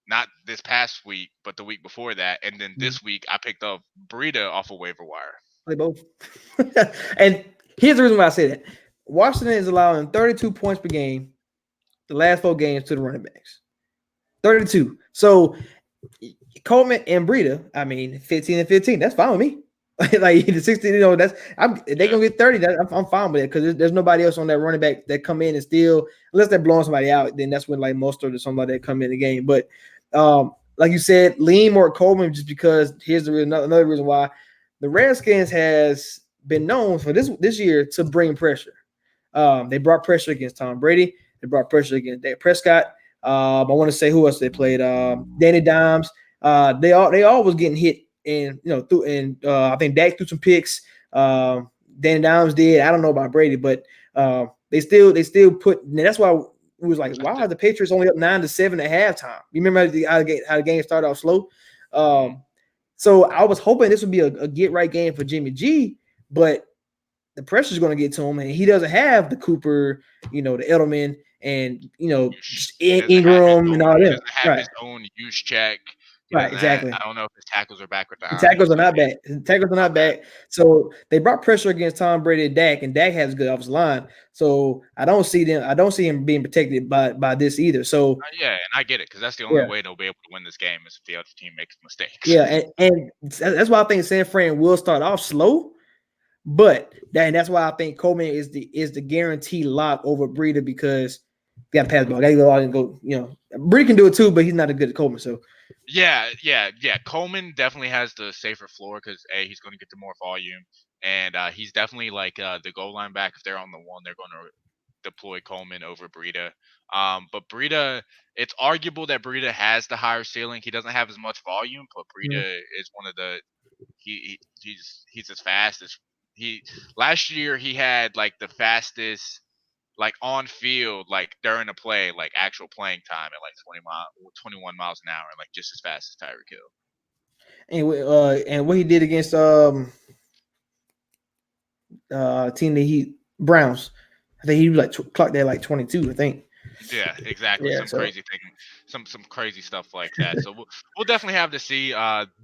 A: not this past week, but the week before that, and then
B: Mm,
A: this week I picked up Breida off a waiver wire.
B: play both. And here's the reason why I say that: Washington is allowing 32 points per game the last 4 games to the running backs. 32. So Coleman and Breida, I mean, 15 and 15. That's fine with me. Like the 16, they
A: Yeah.
B: gonna get 30. I'm fine with it because there's nobody else on that running back that come in and still unless they're blowing somebody out, then that's when like Mostert or somebody that come in the game. But like you said, lean more Coleman just because here's the reason, another reason why the Redskins has been known for this year to bring pressure. They brought pressure against Tom Brady. They brought pressure against Dak Prescott. I want to say who else they played. Danny Dimes. They all was getting hit, and through and I think Dak threw some picks. Danny Dimes did. I don't know about Brady, but they still put. And that's why it was like,
A: I
B: why
A: th-
B: are the Patriots only up 9-7 at halftime? You remember how the game started off slow?
A: mhm.
B: So I was hoping this would be a get right game for Jimmy G, but the pressure's going to get to him, and he doesn't have the Cooper, the Edelman, and
A: He doesn't have his
B: Ingram and
A: own.
B: all
A: He
B: them.
A: doesn't have
B: Right,
A: his own use check. He
B: right,
A: doesn't have.
B: exactly.
A: I don't know if his tackles are back or
B: The
A: not.
B: tackles are
A: But
B: not
A: yeah,
B: bad. The tackles are not
A: okay.
B: bad. So they brought pressure against Tom Brady and Dak has a good offensive line. So I don't see them. I don't see him being protected by this either. So
A: Yeah, and I get it because that's the only
B: yeah,
A: way they'll be able to win this game is if the other team makes mistakes.
B: yeah, and that's why I think San Fran will start off slow. But that's why I think Coleman is the guarantee lock over Breida because you got to pass the ball. Got to go out and go. Breida can do it too, but he's not as good as Coleman. So
A: Yeah. Coleman definitely has the safer floor because he's going to get the more volume, and he's definitely like the goal line back. If they're on the one, they're going to deploy Coleman over Breida. But Breida, it's arguable that Breida has the higher ceiling. He doesn't have as much volume, but
B: mm,
A: Breida is one of the he's as fast as he last year he had like the fastest like on field like during a play like actual playing time at like 21 miles an hour like just as fast as Tyreek Hill.
B: and what he did against team that he Browns, I think he was like clocked there like 22. I think.
A: Yeah, exactly.
B: Yeah.
A: Some
B: So
A: crazy thing, some crazy stuff like that. So we'll definitely have to see.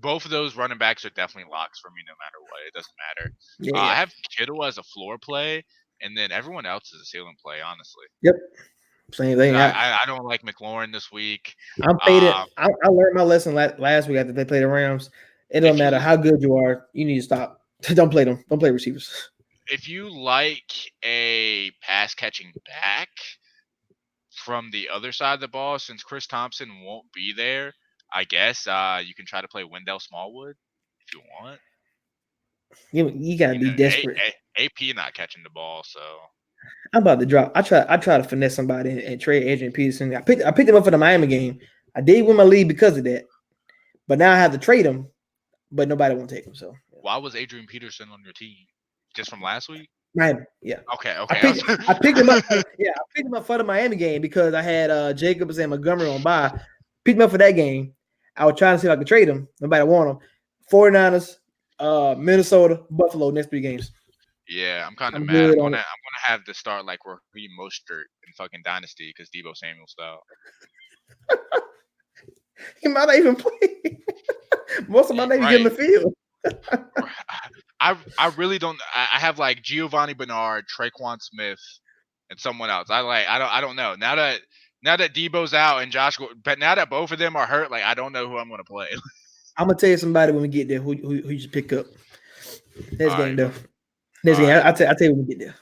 A: Both of those running backs are definitely locks for me, no matter what. It doesn't matter.
B: yeah,
A: I
B: yeah.
A: have Kittle as a floor play, and then everyone else is a ceiling play. Honestly,
B: Yep. Same thing.
A: I don't like McLaurin this week.
B: I'm faded.
A: Um,
B: I learned my lesson last week after they played the Rams. It doesn't
A: if
B: matter
A: you
B: how good you are, you need to stop. Don't play them. Don't play receivers.
A: if you like a pass catching back from the other side of the ball, since Chris Thompson won't be there, I guess you can try to play Wendell Smallwood if you want.
B: You gotta
A: You
B: be
A: know,
B: desperate.
A: AP not catching the ball, so
B: I'm about to drop. I try to finesse somebody and trade Adrian Peterson. I picked him up for the Miami game. I did win my league because of that. But now I have to trade him, but nobody won't take him. So
A: why was Adrian Peterson on your team? Just from last week?
B: Miami, yeah.
A: Okay,
B: I
A: okay. I
B: picked I picked him up.
A: was
B: Yeah, I picked him up for the Miami game because I had Jacobs and Montgomery on bye. Picked him up for that game. I was trying to see if I could trade him. Nobody want him. 49ers, Minnesota, Buffalo next 3 games.
A: Yeah, I'm kind of
B: I'm
A: mad.
B: good on it.
A: I'm gonna have to start like Raheem Mostert in fucking Dynasty because Debo Samuel's out.
B: He might not even play. Most of my niggas get in
A: Right.
B: the field.
A: I really don't. I have like Giovanni Bernard, Traquan Smith, and someone else. I don't know. Now that Debo's out and but now that both of them are hurt, like I don't know who I'm gonna play.
B: I'm gonna tell you somebody when we get there who you should pick up.
A: All
B: Next game
A: right,
B: though.
A: all
B: Next game.
A: right,
B: I'll tell you when we get there.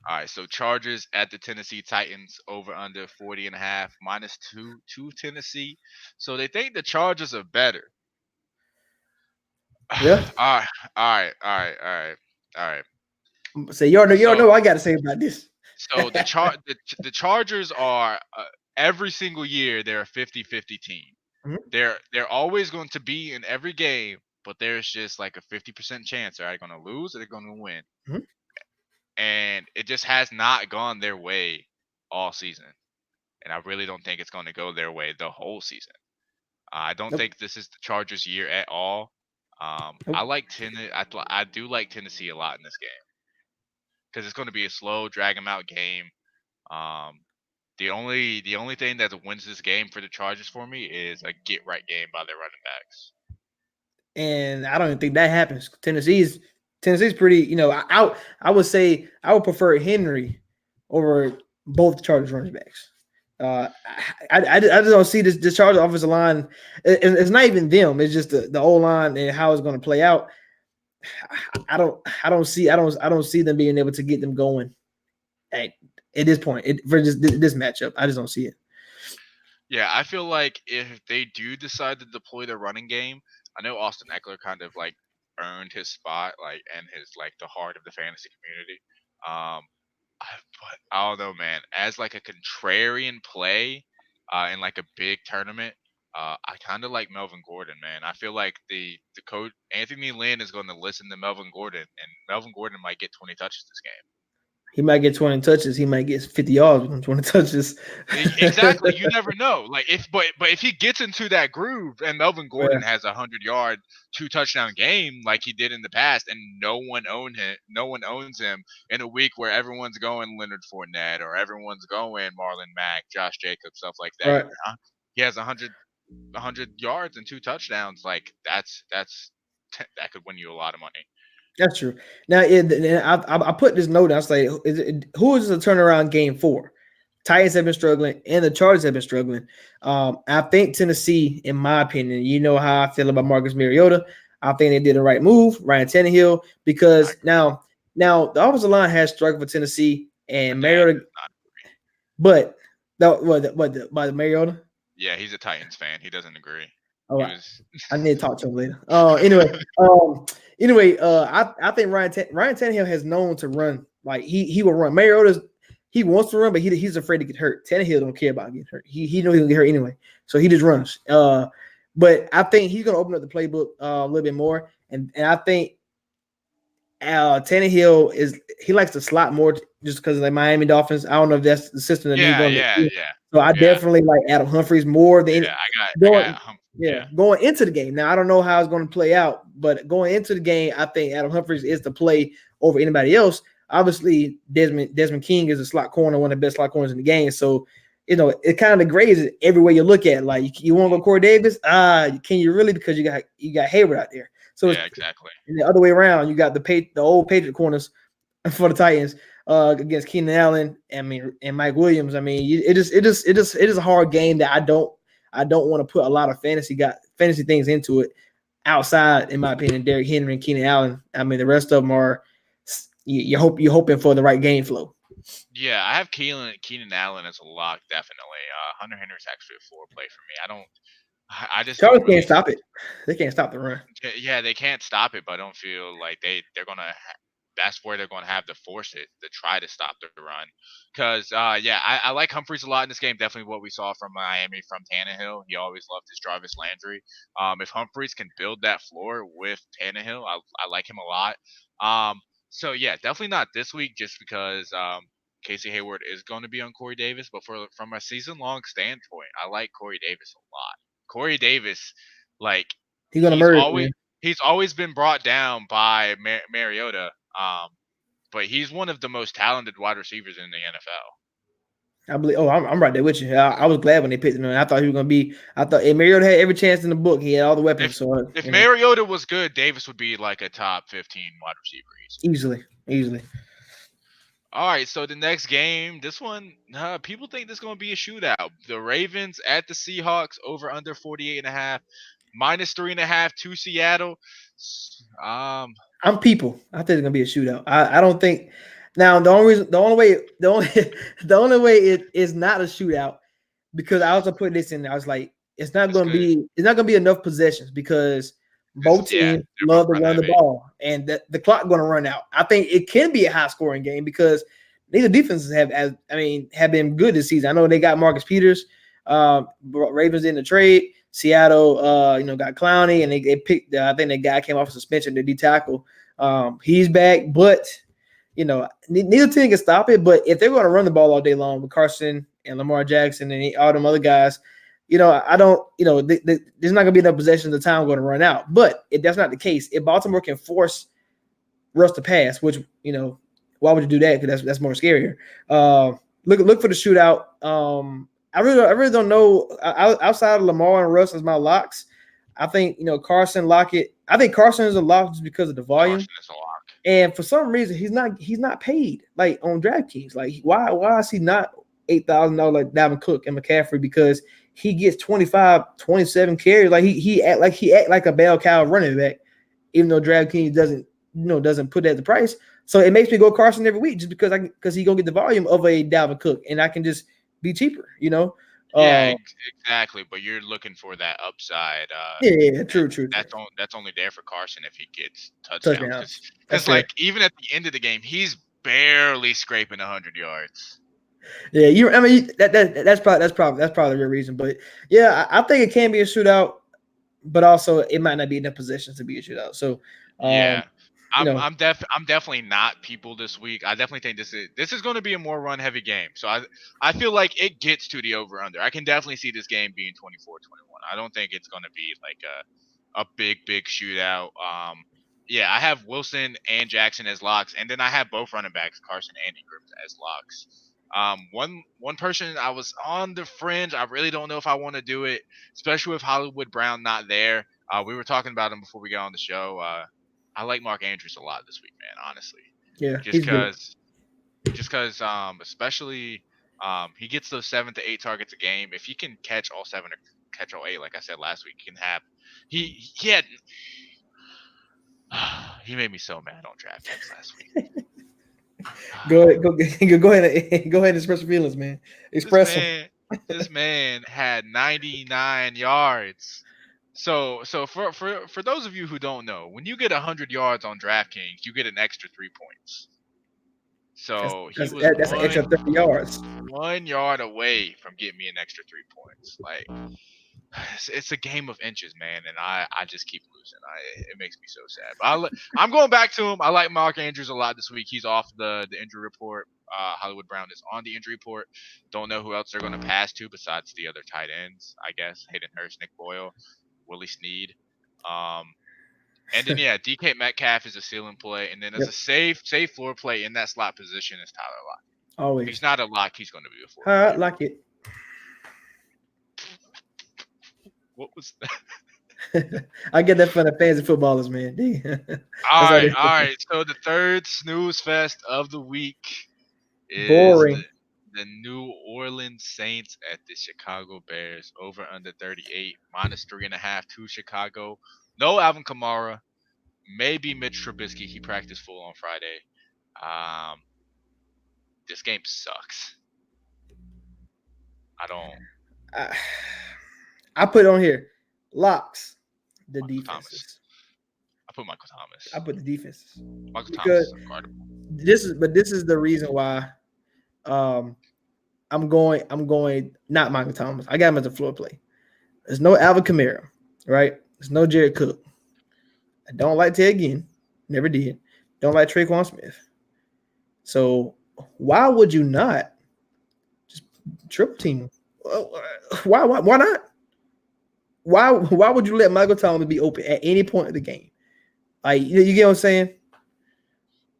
A: all right. So Chargers at the Tennessee Titans over under 40 and a half -2 Tennessee. So they think the Chargers are better. all
B: Yeah.
A: right, all right, all right, all right, all right.
B: Say you all know
A: So
B: what I gotta say about this.
A: so the Chargers are every single year they're a 50-50 team.
B: Mhm,
A: They're always going to be in every game, but there's just like a 50% chance they're either going to lose or they're going to win.
B: mhm.
A: And it just has not gone their way all season. And I really don't think it's going to go their way the whole season. I don't
B: Nope.
A: think this is the Chargers' year at all. I
B: Nope.
A: like I do like Tennessee a lot in this game because it's going to be a slow, drag 'em out game. Um, the only thing that wins this game for the Chargers for me is a get right game by their running backs.
B: And I don't even think that happens. Tennessee's pretty. I would say I would prefer Henry over both Chargers running backs. I just don't see this Chargers offensive line. It's not even them. It's just the O line and how it's going to play out. I don't see them being able to get them going at, at this point for just this matchup. I just don't see it.
A: Yeah, I feel like if they do decide to deploy their running game, I know Austin Eckler kind of like earned his spot, like and his like the heart of the fantasy community. Um, but I don't know, man. As like a contrarian play, in like a big tournament, I kind of like Melvin Gordon, man. I feel like the coach Anthony Lynn is going to listen to Melvin Gordon, and Melvin Gordon might get 20 touches this game.
B: He might get 20 touches. He might get 50 yards with 20 touches.
A: Exactly. You never know. Like but if he gets into that groove and Melvin
B: Yeah,
A: Gordon has 100 yard, 2 touchdown game like he did in the past, and no one owns him in a week where everyone's going Leonard Fournette or everyone's going Marlon Mack, Josh Jacobs, stuff like that.
B: right.
A: He has 100 yards and 2 touchdowns. Like that could win you a lot of money.
B: That's true. Now, I put this note. I was like, who is this a turnaround game for? Titans have been struggling, and the Chargers have been struggling. I think Tennessee, in my opinion, you know how I feel about Marcus Mariota. I think they did the right move, Ryan Tannehill,
A: I
B: because
A: agree.
B: now the offensive line has struggled for Tennessee
A: My
B: and
A: dad
B: Mariota,
A: does not agree.
B: but by the Mariota.
A: Yeah, he's a Titans fan. He doesn't agree.
B: Oh,
A: He
B: I,
A: was.
B: I need to talk to him later. I think Ryan Tannehill has known to run. Like he will run. Mariota's he wants to run, but he's afraid to get hurt. Tannehill don't care about getting hurt. He knows he'll get hurt anyway, so he just runs. But I think he's gonna open up the playbook a little bit more, and I think Tannehill he likes to slot more just because of the Miami Dolphins. I don't know if that's the system that he's
A: Yeah,
B: going
A: yeah,
B: to.
A: yeah,
B: So I
A: yeah,
B: definitely like Adam Humphries more than
A: yeah. I got.
B: going.
A: Yeah,
B: Yeah, going into the game. Now I don't know how it's going to play out, but going into the game, I think Adam Humphries is the play over anybody else. Obviously, Desmond King is a slot corner, one of the best slot corners in the game. So, it kind of degrades it every way you look at it. Like you want to go Corey Davis, can you really? Because you got Hayward out there. So it's
A: yeah, exactly.
B: the other way around. You got the old Patriot corners for the Titans against Keenan Allen. And Mike Williams. I mean, it is a hard game that I don't want to put a lot of fantasy things into it outside, in my opinion, Derrick Henry and Keenan Allen. I mean, the rest of them are you're hoping for the right game flow.
A: Yeah, I have Keenan Allen as a lock, definitely. Hunter Henry's actually a floor play for me. I just don't
B: Chargers can't
A: really.
B: stop it. They can't stop the run.
A: Yeah, they can't stop it, but I don't feel like they're gonna. That's where they're going to have to force it to try to stop the run. Because yeah, I like Humphreys a lot in this game. Definitely what we saw from Miami from Tannehill. He always loved his Jarvis Landry. If Humphreys can build that floor with Tannehill, I like him a lot. So yeah, definitely not this week just because Casey Hayward is going to be on Corey Davis. But from a season long standpoint, I like Corey Davis a lot. Corey Davis, like
B: He's gonna
A: he's
B: murder it,
A: always
B: man.
A: he's always been brought down by Mariota. Um, but he's one of the most talented wide receivers in the NFL.
B: I believe. Oh, I'm right there with you. I was glad when they picked him. I thought he was gonna be. I thought Mariota had every chance in the book. He had all the weapons.
A: If
B: So
A: if Mariota was good, Davis would be like a top 15 wide receiver easily.
B: easily.
A: All right, so the next game, this one, people think this is going to be a shootout. The Ravens at the Seahawks over under 48.5, -3.5 to Seattle. Um,
B: I'm people. I think it's gonna be a shootout. I don't think. Now the only way it is not a shootout because I also put this in there. I was like,
A: it's good.
B: it's not gonna be enough possessions because
A: It's,
B: both
A: yeah,
B: teams
A: they're both
B: love to
A: run
B: run the
A: heavy.
B: ball and the clock gonna run out. I think it can be a high scoring game because neither defenses have been good this season. I know they got Marcus Peters, Ravens in the trade. Seattle, got Clowney, and they picked. I think the guy came off suspension, the D tackle. He's back, but neither team can stop it. But if they're going to run the ball all day long with Carson and Lamar Jackson and all them other guys, I don't. There's not going to be enough possessions of time going to run out. But if that's not the case, if Baltimore can force Russ to pass, which why would you do that? Because that's more scarier. Look for the shootout. I really don't know. Outside of Lamar and Russ as my locks, I think Carson Lockett. I think Carson is a lock just because of the volume,
A: Carson is a lock.
B: and for some reason he's not paid like on DraftKings. Like why is he not $8,000 like Dalvin Cook and McCaffrey? Because he gets 25, 27 carries. Like he act like a bell cow running back, even though DraftKings doesn't put that at the price. So it makes me go Carson every week just because he gonna get the volume of a Dalvin Cook, and I can just be cheaper.
A: Yeah,
B: Uh,
A: exactly. But you're looking for that upside,
B: yeah, yeah, yeah,
A: and
B: true.
A: that's only there for Carson if he gets touchdowns.
B: Touchdowns. That's
A: Because
B: fair.
A: like even at the end of the game, he's barely scraping 100 yards.
B: Yeah, I mean that's probably the real reason. But yeah, I think it can be a shootout, but also it might not be enough possessions to be a shootout. So, um,
A: Yeah.
B: you know,
A: I'm definitely not people this week. I definitely think this is going to be a more run heavy game. So I feel like it gets to the over under. I can definitely see this game being 24-21. I don't think it's going to be like a big shootout. Yeah, I have Wilson and Jackson as locks, and then I have both running backs, Carson and Ingram, as locks. One person I was on the fringe. I really don't know if I want to do it, especially with Hollywood Brown not there. We were talking about him before we got on the show. I like Mark Andrews a lot this week, man. Honestly,
B: yeah,
A: just
B: he's good.
A: because, especially, he gets those 7 to 8 targets a game. If he can catch all seven or catch all eight, like I said last week, he can have. He had. He made me so mad on DraftKings last week.
B: Go ahead, go ahead, go ahead and express your feelings, man.
A: This
B: Express them.
A: man, this man had 99 yards. So for those of you who don't know, when you get 100 yards on DraftKings, you get an extra 3 points.
B: That's
A: So he
B: that's
A: was
B: that's an extra 30 yards.
A: 1 yard away from getting me an extra 3 points. Like it's a game of inches, man, and I just keep losing. It makes me so sad. But I'm going back to him. I like Mark Andrews a lot this week. He's off the injury report. Hollywood Brown is on the injury report. Don't know who else they're going to pass to besides the other tight ends. I guess Hayden Hurst, Nick Boyle, Willie Snead. Um, and then yeah, DK Metcalf is a ceiling play, and then as a
B: Yep,
A: safe floor play in that slot position is Tyler Lockett. If he's
B: always.
A: not a lock, he's going to be a floor
B: I
A: play.
B: like it.
A: What was
B: I get that from the fantasy footballers, man.
A: All
B: That's how
A: right,
B: they
A: all right. So the third snooze fest of the week is
B: boring.
A: the New Orleans Saints at the Chicago Bears. Over under 38, minus 3.5 to Chicago. No Alvin Kamara. Maybe Mitch Trubisky. He practiced full on Friday. Um, this game sucks. I don't.
B: I, I put on here locks the
A: Michael Thomas.
B: defenses.
A: I put Michael Thomas.
B: I put the defenses
A: Michael Thomas
B: because
A: is unguardable.
B: this is the reason why um I'm going not Michael Thomas. I got him as a floor play. There's no Alvin Kamara, right? There's no Jared Cook. I don't like Ted Ginn. Never did. Don't like Traquan Smith. So why would you not just triple team him? Why not? Why would you let Michael Thomas be open at any point of the game? Like you get what I'm saying?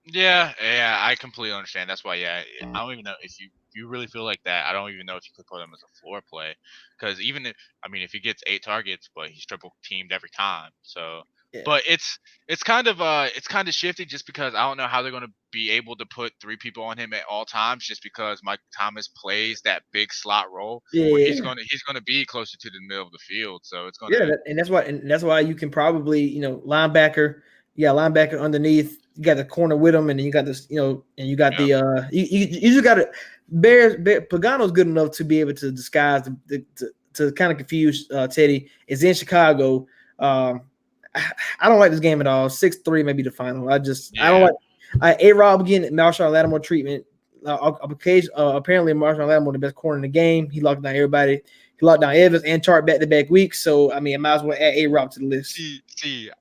A: Yeah, I completely understand. That's why, yeah, I don't even know if you really feel like that. I don't even know if you could put him as a floor play, because even if I mean if he gets 8 targets, but he's triple teamed every time. So,
B: Yeah.
A: but it's kind of shifty just because I don't know how they're going to be able to put 3 people on him at all times, just because Mike Thomas plays that big slot role where
B: Yeah.
A: he's gonna be closer to the middle of the field. So it's
B: Yeah,
A: gonna
B: and that's why you can probably linebacker. You got linebacker underneath. You got the corner with him, and then you got this, and you got
A: yeah
B: the you just got to Pagano's good enough to be able to disguise to kind of confuse Teddy. It's in Chicago. Um, I don't like this game at all. 6-3 maybe the final. I don't
A: yeah.
B: like A-Rob getting Marshawn Lattimore treatment. Apparently Marshawn Lattimore the best corner in the game. He locked down everybody. He locked down Evans and Chart back-to-back weeks. So I mean, I might as well add A-Rob to the list.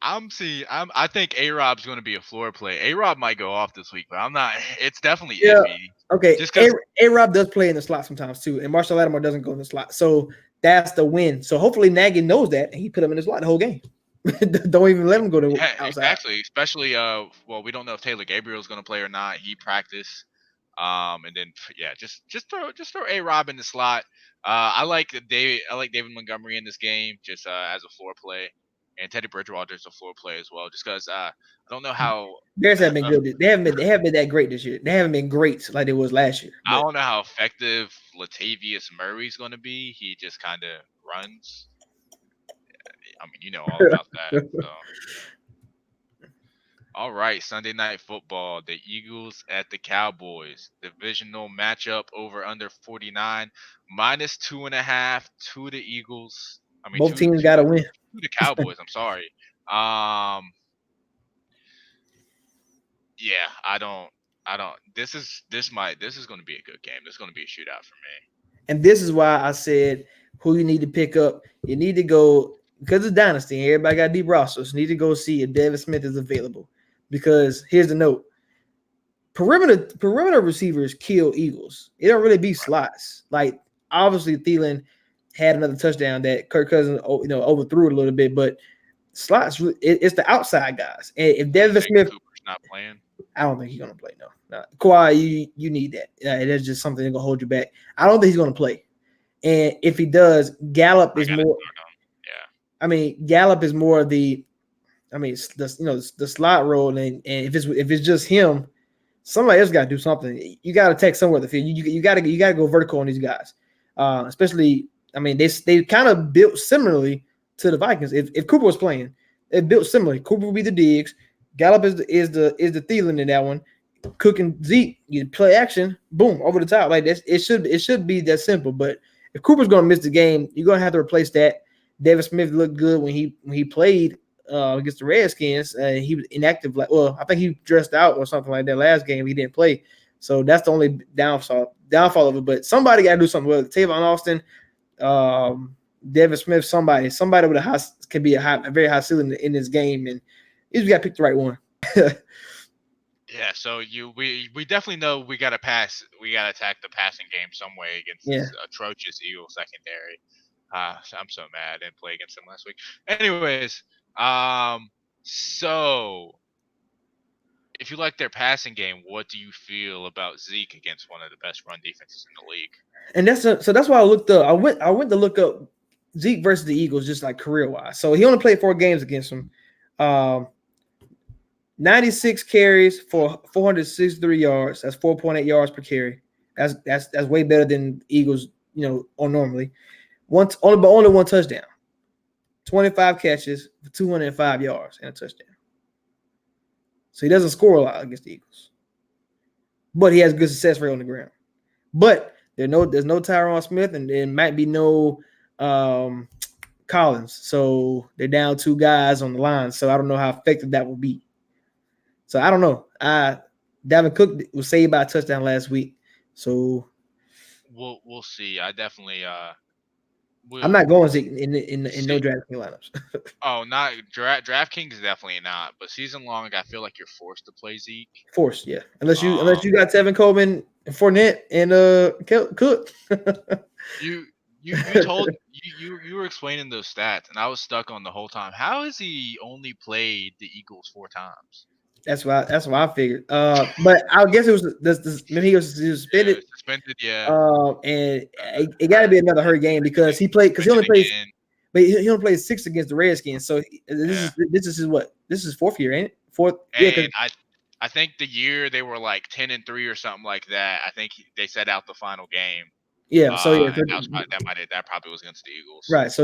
A: I think A Rob's going to be a floor play. A Rob might go off this week, but I'm not. It's definitely
B: Yeah.
A: iffy.
B: Okay.
A: Just because,
B: A-Rob does play in the slot sometimes too, and Marshall Lattimore doesn't go in the slot. So that's the win. So hopefully Nagy knows that, and he put him in the slot the whole game. Don't even let him go to
A: yeah,
B: outside.
A: exactly. Especially, well, we don't know if Taylor Gabriel's going to play or not. He practiced. And then yeah, just throw A Rob in the slot. I like David Montgomery in this game just as a floor play, and Teddy Bridgewater's a floor play as well. Just because I don't know how.
B: Bears have been good. They haven't been that great this year. They haven't been great like they was last year.
A: I
B: But
A: don't know how effective Latavius Murray's going to be. He just kind of runs. I mean, you know all about that. So All right, Sunday night football. The Eagles at the Cowboys. Divisional matchup over under 49. Minus 2.5 to the Eagles. I mean
B: Both
A: to
B: teams got to win.
A: the Cowboys. I'm sorry. Um yeah, I don't this is gonna be a good game. This is gonna be a shootout for me.
B: And this is why I said who you need to pick up. You need to go because it's dynasty. And everybody got deep rosters. You need to go see if Devin Smith is available. Because here's the note: perimeter receivers kill Eagles. It don't really be slots. Like obviously Thielen had another touchdown that Kirk Cousins overthrew it a little bit, but slots it's the outside guys. And if
A: So you
B: Devin
A: think
B: Smith,
A: Cooper's not playing?
B: I don't think he's gonna play. No. Kawhi, you need that. That's just something that's gonna hold you back. I don't think he's gonna play. And if he does, Gallup
A: I
B: is
A: gotta
B: more.
A: start him. Yeah.
B: I mean, Gallup is more of the. I mean, the slot role, and if it's just him, somebody else got to do something. You got to take somewhere the field. You got to go vertical on these guys, especially. I mean, they kind of built similarly to the Vikings. If Cooper was playing, they built similarly. Cooper would be the Diggs. Gallup is the Thielen in that one. Cook and Zeke, you play action, boom, over the top. Like this, it should be that simple. But if Cooper's gonna miss the game, you're gonna have to replace that. David Smith looked good when he played against the Redskins. He was inactive. I think he dressed out or something like that last game. He didn't play, so that's the only downfall of it. But somebody got to do something with it. Tavon Austin, David Smith, somebody with a high can be a very high ceiling in this game, and you just got to pick the right one.
A: Yeah, so we definitely know we gotta pass. We gotta attack the passing game some way against
B: Yeah.
A: this atrocious Eagle secondary. I'm so mad I didn't play against them last week. Anyways, so if you like their passing game, what do you feel about Zeke against one of the best run defenses in the league?
B: And that's why I looked up. I went to look up Zeke versus the Eagles, just like career wise. So he only played 4 games against them. Um, 96 carries for 463 yards. That's 4.8 yards per carry. That's way better than Eagles, on normally. Only one touchdown. 25 catches for 205 yards and a touchdown. So he doesn't score a lot against the Eagles, but he has good success rate on the ground. But there's no Tyron Smith, and there might be no Collins. So they're down 2 guys on the line. So I don't know how effective that will be. So I don't know. Dalvin Cook was saved by a touchdown last week. So
A: We'll see. I definitely
B: I'm
A: will
B: not going Zeke in no
A: see.
B: draft lineups.
A: Oh, not DraftKings is definitely not, but season long, I feel like you're forced to play Zeke.
B: Forced, yeah. Unless
A: Um,
B: you got Tevin Coleman, Fournette, and Cook.
A: you told you were explaining those stats, and I was stuck on the whole time. How has he only played the Eagles 4 times?
B: That's why I figured. But I guess it was maybe he was
A: Yeah,
B: suspended.
A: suspended. Yeah,
B: And it got to
A: hurt.
B: be another hurt game because he
A: Suspended
B: only plays,
A: again.
B: but he only plays 6 against the Redskins. So
A: Yeah,
B: this is his what? This is his 4th year, ain't it? Fourth, yeah. Because
A: and I think the year they were like 10-3 or something like that. I think they set out the final game.
B: yeah. So yeah,
A: And that probably was against the Eagles.
B: right. So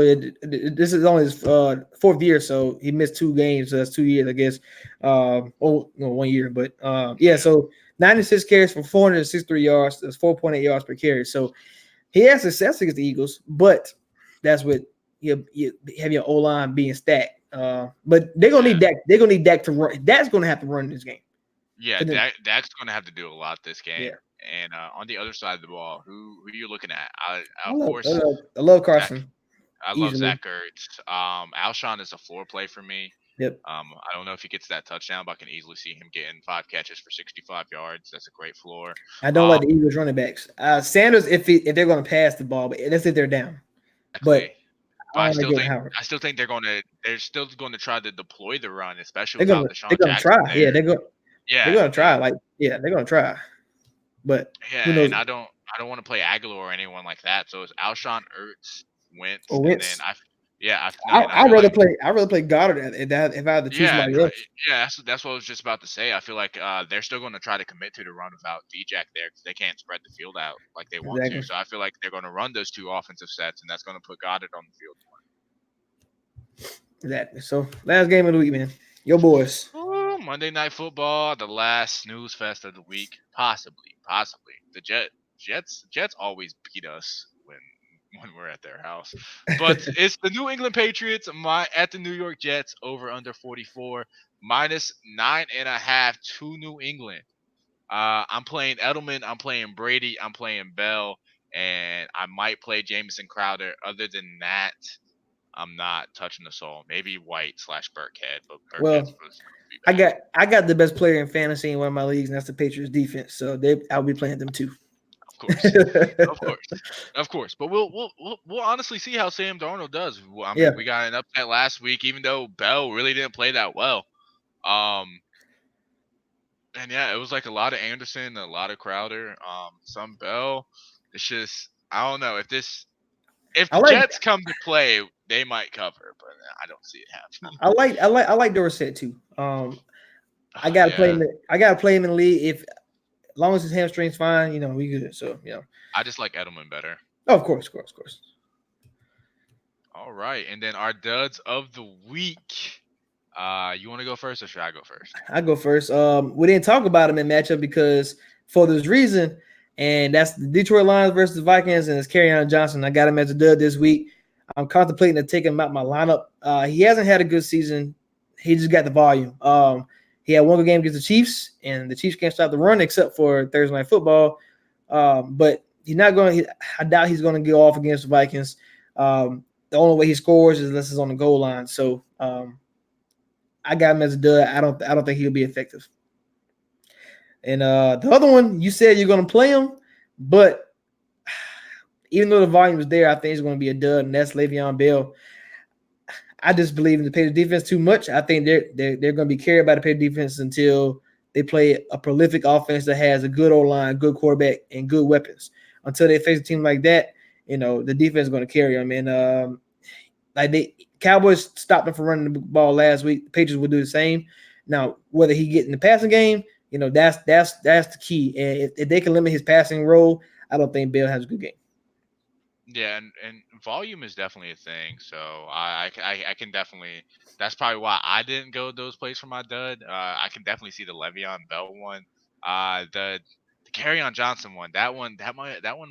B: this is only his 4th year. So he missed 2 games. So that's 2 years, I guess. 1 year, but yeah.
A: Yeah,
B: So 96 carries for 463 yards. That's 4.8 yards per carry. So he has success against the Eagles, but that's what you have your O line being stacked. But they're gonna
A: yeah.
B: need Dak. They're gonna need Dak to run. Dak's gonna have to run this game
A: Yeah,
B: for them.
A: Dak's going to have to do a lot this game.
B: Yeah,
A: And on the other side of the ball, who are you looking at?
B: I
A: Of
B: love, I
A: course,
B: love, I love
A: Zach.
B: Carson
A: I love
B: easily.
A: Zach Ertz. Alshon is a floor play for me.
B: Yep.
A: I don't know if he gets that touchdown, but I can easily see him getting 5 catches for 65 yards. That's a great floor.
B: I don't like
A: Um,
B: the Eagles running backs. Sanders, if they're gonna pass the ball, but let's say they're down. But
A: exactly. But
B: I don't like Jordan Howard.
A: I still think they're still going to try to deploy the run, especially
B: They're
A: without
B: gonna they're
A: Deshaun
B: gonna
A: Jackson
B: try. Yeah,
A: there.
B: they're
A: Yeah,
B: gonna try. Like yeah, they're gonna try. But who
A: yeah,
B: knows?
A: and I don't want to play Aguilar or anyone like that. So it's Alshon, Ertz, Wentz,
B: Or
A: and then
B: Wentz.
A: I feel like
B: I rather play Goddard if I had to choose
A: yeah,
B: somebody else.
A: yeah. That's what I was just about to say. I feel like they're still going to try to commit to the run without D-Jack there because they can't spread the field out like they want to.
B: Exactly.
A: So I feel like they're going to run those 2 offensive sets, and that's going to put Goddard on the field.
B: Exactly. So last game of the week, man. Your boys.
A: Oh Monday Night Football, the last snooze fest of the week, possibly, possibly. The Jets always beat us when we're at their house, but it's the New England Patriots at the New York Jets over under 44 minus 9.5 to New England. I'm playing Edelman, I'm playing Brady, I'm playing Bell, and I might play Jamison Crowder. Other than that, I'm not touching the soul. Maybe White slash Burkhead, but Burkhead's
B: Well,
A: supposed to be
B: I
A: back.
B: got the best player in fantasy in one of my leagues, and that's the Patriots defense. So I'll be playing them too.
A: Of course, of course, of course. But we'll honestly see how Sam Darnold does. I
B: Yeah.
A: mean, we got an upset last week, even though Bell really didn't play that well. Um, and yeah, it was like a lot of Anderson, a lot of Crowder, some Bell. It's just I don't know if
B: I
A: the
B: like
A: Jets come to play, they might cover, but I don't see it happening.
B: I like Dorsett too. I
A: Oh
B: gotta play
A: yeah,
B: him. I gotta play him in the league. If as long as his hamstring's fine, we good. So
A: I just like Edelman better.
B: Oh, of course, of course, of course.
A: All right, and then our duds of the week. You want to go first, or should I go first?
B: I go first. We didn't talk about him in matchup because for this reason, and that's the Detroit Lions versus the Vikings, and it's Kerryon Johnson. I got him as a dud this week. I'm contemplating to take him out my lineup. He hasn't had a good season. He just got the volume. He had one good game against the Chiefs, and the Chiefs can't stop the run except for Thursday Night Football. But he's not going. I doubt he's going to go off against the Vikings. The only way he scores is unless it's on the goal line. So I got him as a dud. I don't think he'll be effective. And the other one, you said you're going to play him, but even though the volume is there, I think it's going to be a dud, and that's Le'Veon Bell. I just believe in the Patriots defense too much. I think they're going to be carried by the Patriots defense until they play a prolific offense that has a good O line, good quarterback, and good weapons. Until they face a team like that, the defense is going to carry them. And like the Cowboys stopped him from running the ball last week. The Patriots will do the same. Now, whether he get in the passing game, that's the key. And if they can limit his passing role, I don't think Bell has a good game.
A: Yeah, and volume is definitely a thing. So I can definitely. That's probably why I didn't go those plays for my dud. I can definitely see the Le'Veon Bell one. The on Johnson one. That one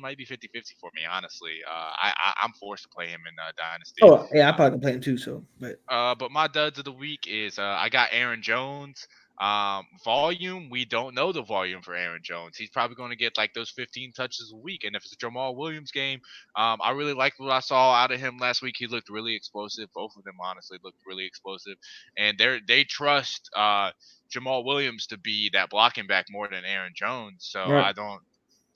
A: might be 50-50 for me. Honestly, I'm forced to play him in Dynasty.
B: Oh yeah, I probably can play him too. So, but
A: But my duds of the week is I got Aaron Jones. Volume, we don't know the volume for Aaron Jones. He's probably going to get like those 15 touches a week. And if it's a Jamal Williams game, I really liked what I saw out of him last week. He looked really explosive. Both of them honestly looked really explosive, and they trust Jamal Williams to be that blocking back more than Aaron Jones. So
B: right.
A: I don't.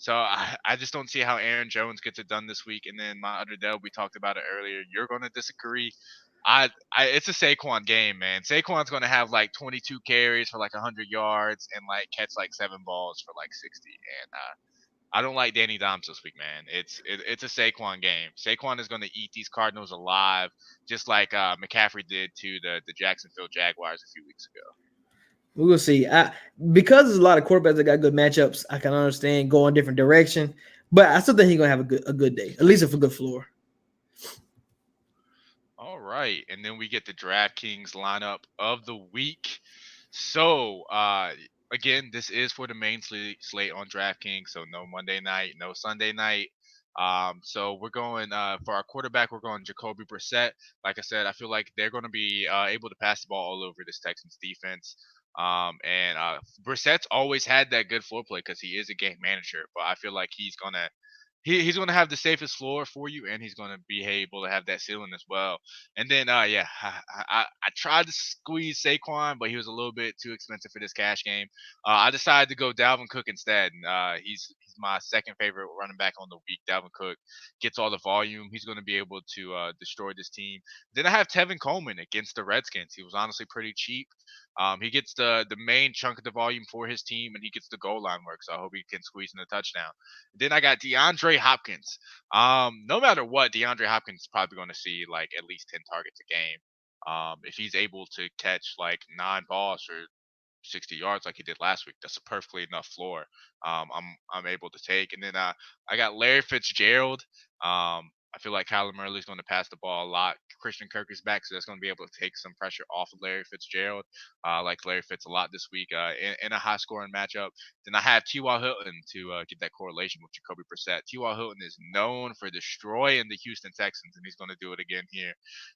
A: So I just don't see how Aaron Jones gets it done this week. And then my other dub, we talked about it earlier. You're going to disagree. It's a Saquon game, man. Saquon's going to have like 22 carries for like 100 yards and like catch like 7 balls for like 60. And I don't like Danny Dimes this week, man. It's a Saquon game. Saquon is going to eat these Cardinals alive, just like McCaffrey did to the Jacksonville Jaguars a few weeks ago.
B: We will see. Because there's a lot of quarterbacks that got good matchups, I can understand going different direction. But I still think he's gonna have a good day, at least if a good floor.
A: All right, and then we get the DraftKings lineup of the week. So, again, this is for the main slate on DraftKings. So no Monday night, no Sunday night. So we're going for our quarterback. We're going Jacoby Brissett. Like I said, I feel like they're going to be able to pass the ball all over this Texans defense. And Brissett's always had that good floor play because he is a game manager. But I feel like he's gonna have the safest floor for you, and he's gonna be able to have that ceiling as well. And then, yeah, I tried to squeeze Saquon, but he was a little bit too expensive for this cash game. I decided to go Dalvin Cook instead. And, he's my second favorite running back on the week. Dalvin Cook gets all the volume. He's going to be able to destroy this team. Then I have Tevin Coleman against the Redskins. He was honestly pretty cheap. He gets the main chunk of the volume for his team, and he gets the goal line work. So I hope he can squeeze in a touchdown. Then I got DeAndre Hopkins. No matter what, DeAndre Hopkins is probably going to see like at least 10 targets a game. If he's able to catch like 9 balls for 60 yards like he did last week, that's a perfectly enough floor. I'm able to take. And then I got Larry Fitzgerald. I feel like Kyler Murray's going to pass the ball a lot. Christian Kirk is back, so that's going to be able to take some pressure off of Larry Fitzgerald. I like Larry Fitz a lot this week in a high scoring matchup. Then I have T.Y. Hilton to get that correlation with Jacoby Brissett. T.Y. Hilton is known for destroying the Houston Texans, and he's going to do it again here.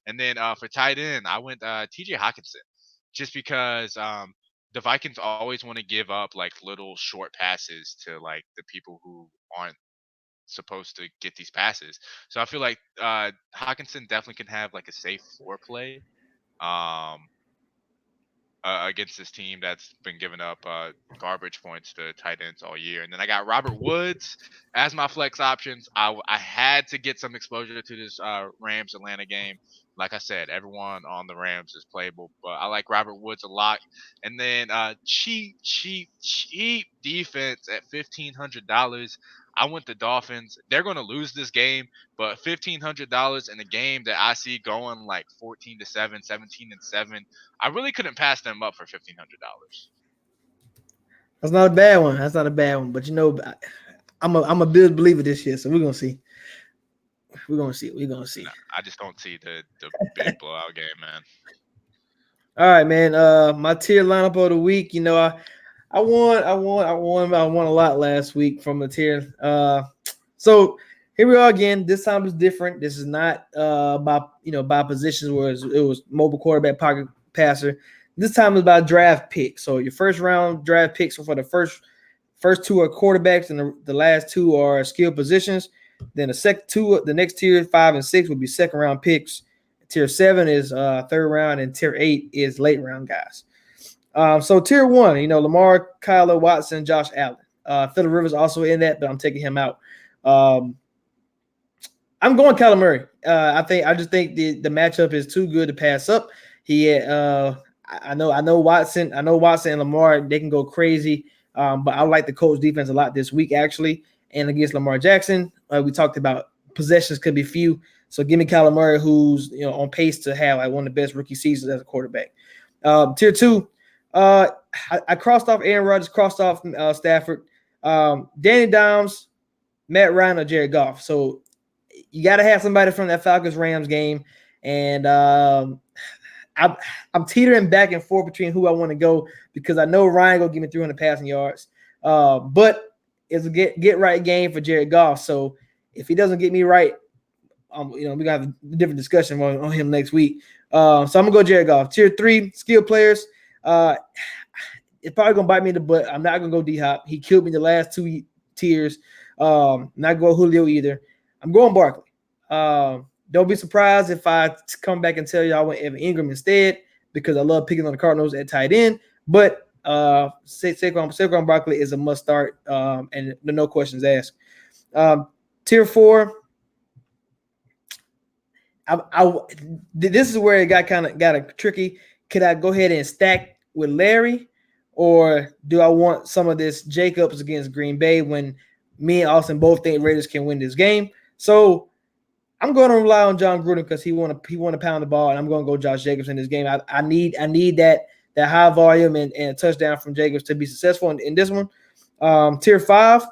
A: And then for tight end, I went T.J. Hawkinson, just because the Vikings always want to give up like little short passes to like the people who aren't supposed to get these passes. So I feel like Hawkinson definitely can have like a safe floor play. Um, Against this team that's been giving up garbage points to tight ends all year. And then I got Robert Woods as my flex options. I had to get some exposure to this Rams Atlanta game. Like I said, everyone on the Rams is playable, but I like Robert Woods a lot. And then cheap defense at $1,500. I went the Dolphins. They're going to lose this game, but $1,500 in a game that I see going like 14-7, 17-7. I really couldn't pass them up for $1,500.
B: That's not a bad one. That's not a bad one. But I'm a big believer this year, so we're gonna see. We're gonna see. We're gonna see.
A: No, I just don't see the big blowout game, man.
B: All right, man. My tier lineup of the week. I won a lot last week from the tier. So here we are again. This time is different. This is not by positions where it was mobile quarterback, pocket passer. This time is about draft picks. So your first round draft picks for the first two are quarterbacks, and the last two are skill positions. Then the next tier 5 and 6 would be second round picks. Tier 7 is third round, and tier 8 is late round guys. So tier 1, Lamar, Kyler, Watson, Josh Allen. Phillip Rivers also in that, but I'm taking him out. I'm going Kyler Murray. I just think the matchup is too good to pass up. I know Watson and Lamar, they can go crazy. But I like the Colts defense a lot this week, actually. And against Lamar Jackson, we talked about possessions could be few. So give me Kyler Murray, who's on pace to have like one of the best rookie seasons as a quarterback. Tier 2, I crossed off Aaron Rodgers, crossed off Stafford, Danny Dimes, Matt Ryan, or Jared Goff. So you got to have somebody from that Falcons-Rams game. And I'm teetering back and forth between who I want to go, because I know Ryan will give me 300 passing yards. But it's a get right game for Jared Goff. So if he doesn't get me right, we're gonna have a different discussion on him next week. So I'm gonna go Jared Goff. Tier 3 skill players. It's probably gonna bite me in the butt. I'm not gonna go D-Hop. He killed me the last 2 tiers. Not going Julio either. I'm going Barkley. Don't be surprised if I come back and tell you I went Evan Ingram instead, because I love picking on the Cardinals at tight end. But Saquon Barkley is a must start, and no questions asked. Tier 4. This is where it got tricky. Could I go ahead and stack with Larry, or do I want some of this Jacobs against Green Bay when me and Austin both think Raiders can win this game? So I'm going to rely on John Gruden because he want to pound the ball, and I'm going to go Josh Jacobs in this game. I need that high volume and a touchdown from Jacobs to be successful in this one. Tier 5,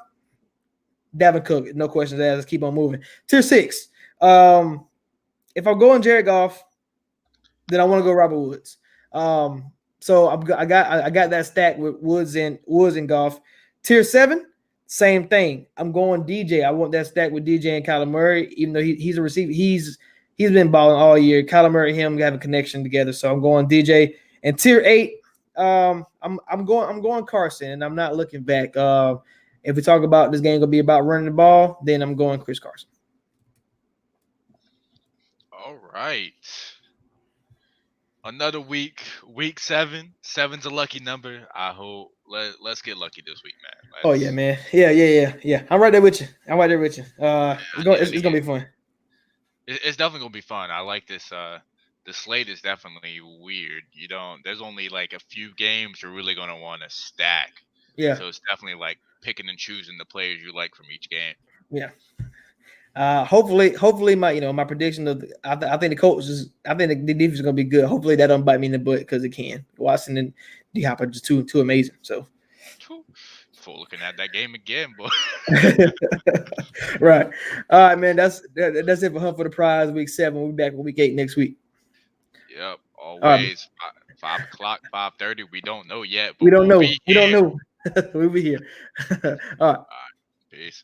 B: Dalvin Cook, no questions asked. Let's keep on moving. Tier 6, if I'm going Jared Goff, then I want to go Robert Woods. So I got that stack with Woods and Goff. Tier 7, same thing. I'm going DJ. I want that stack with DJ and Kyler Murray, even though he's a receiver. He's been balling all year. Kyler Murray and him have a connection together. So I'm going DJ. And tier 8, I'm going Carson, and I'm not looking back. If we talk about this game gonna be about running the ball, then I'm going Chris Carson.
A: All right. Another week 7. 7's a lucky number. I hope let's get lucky this week, man.
B: Oh yeah, man. Yeah. I'm right there with you. It's gonna be fun.
A: It's definitely gonna be fun. I like this. The slate is definitely weird. There's only like a few games you're really gonna want to stack.
B: Yeah.
A: So it's definitely like picking and choosing the players you like from each game.
B: Yeah. Hopefully my prediction of I think the Colts I think the defense is gonna be good. Hopefully that don't bite me in the butt, because it can. Watson and D-Hop are just too amazing. So
A: For looking at that game again, boy.
B: Right. All right, man. That's it for Hunt for the Prize week 7. We'll be back with week 8 next week.
A: Yep,
B: All right.
A: always 5 o'clock, 5:30. We don't know yet,
B: We
A: but
B: don't
A: we'll
B: know.
A: be
B: We don't
A: here.
B: know. We'll be here. All right.
A: All right, peace.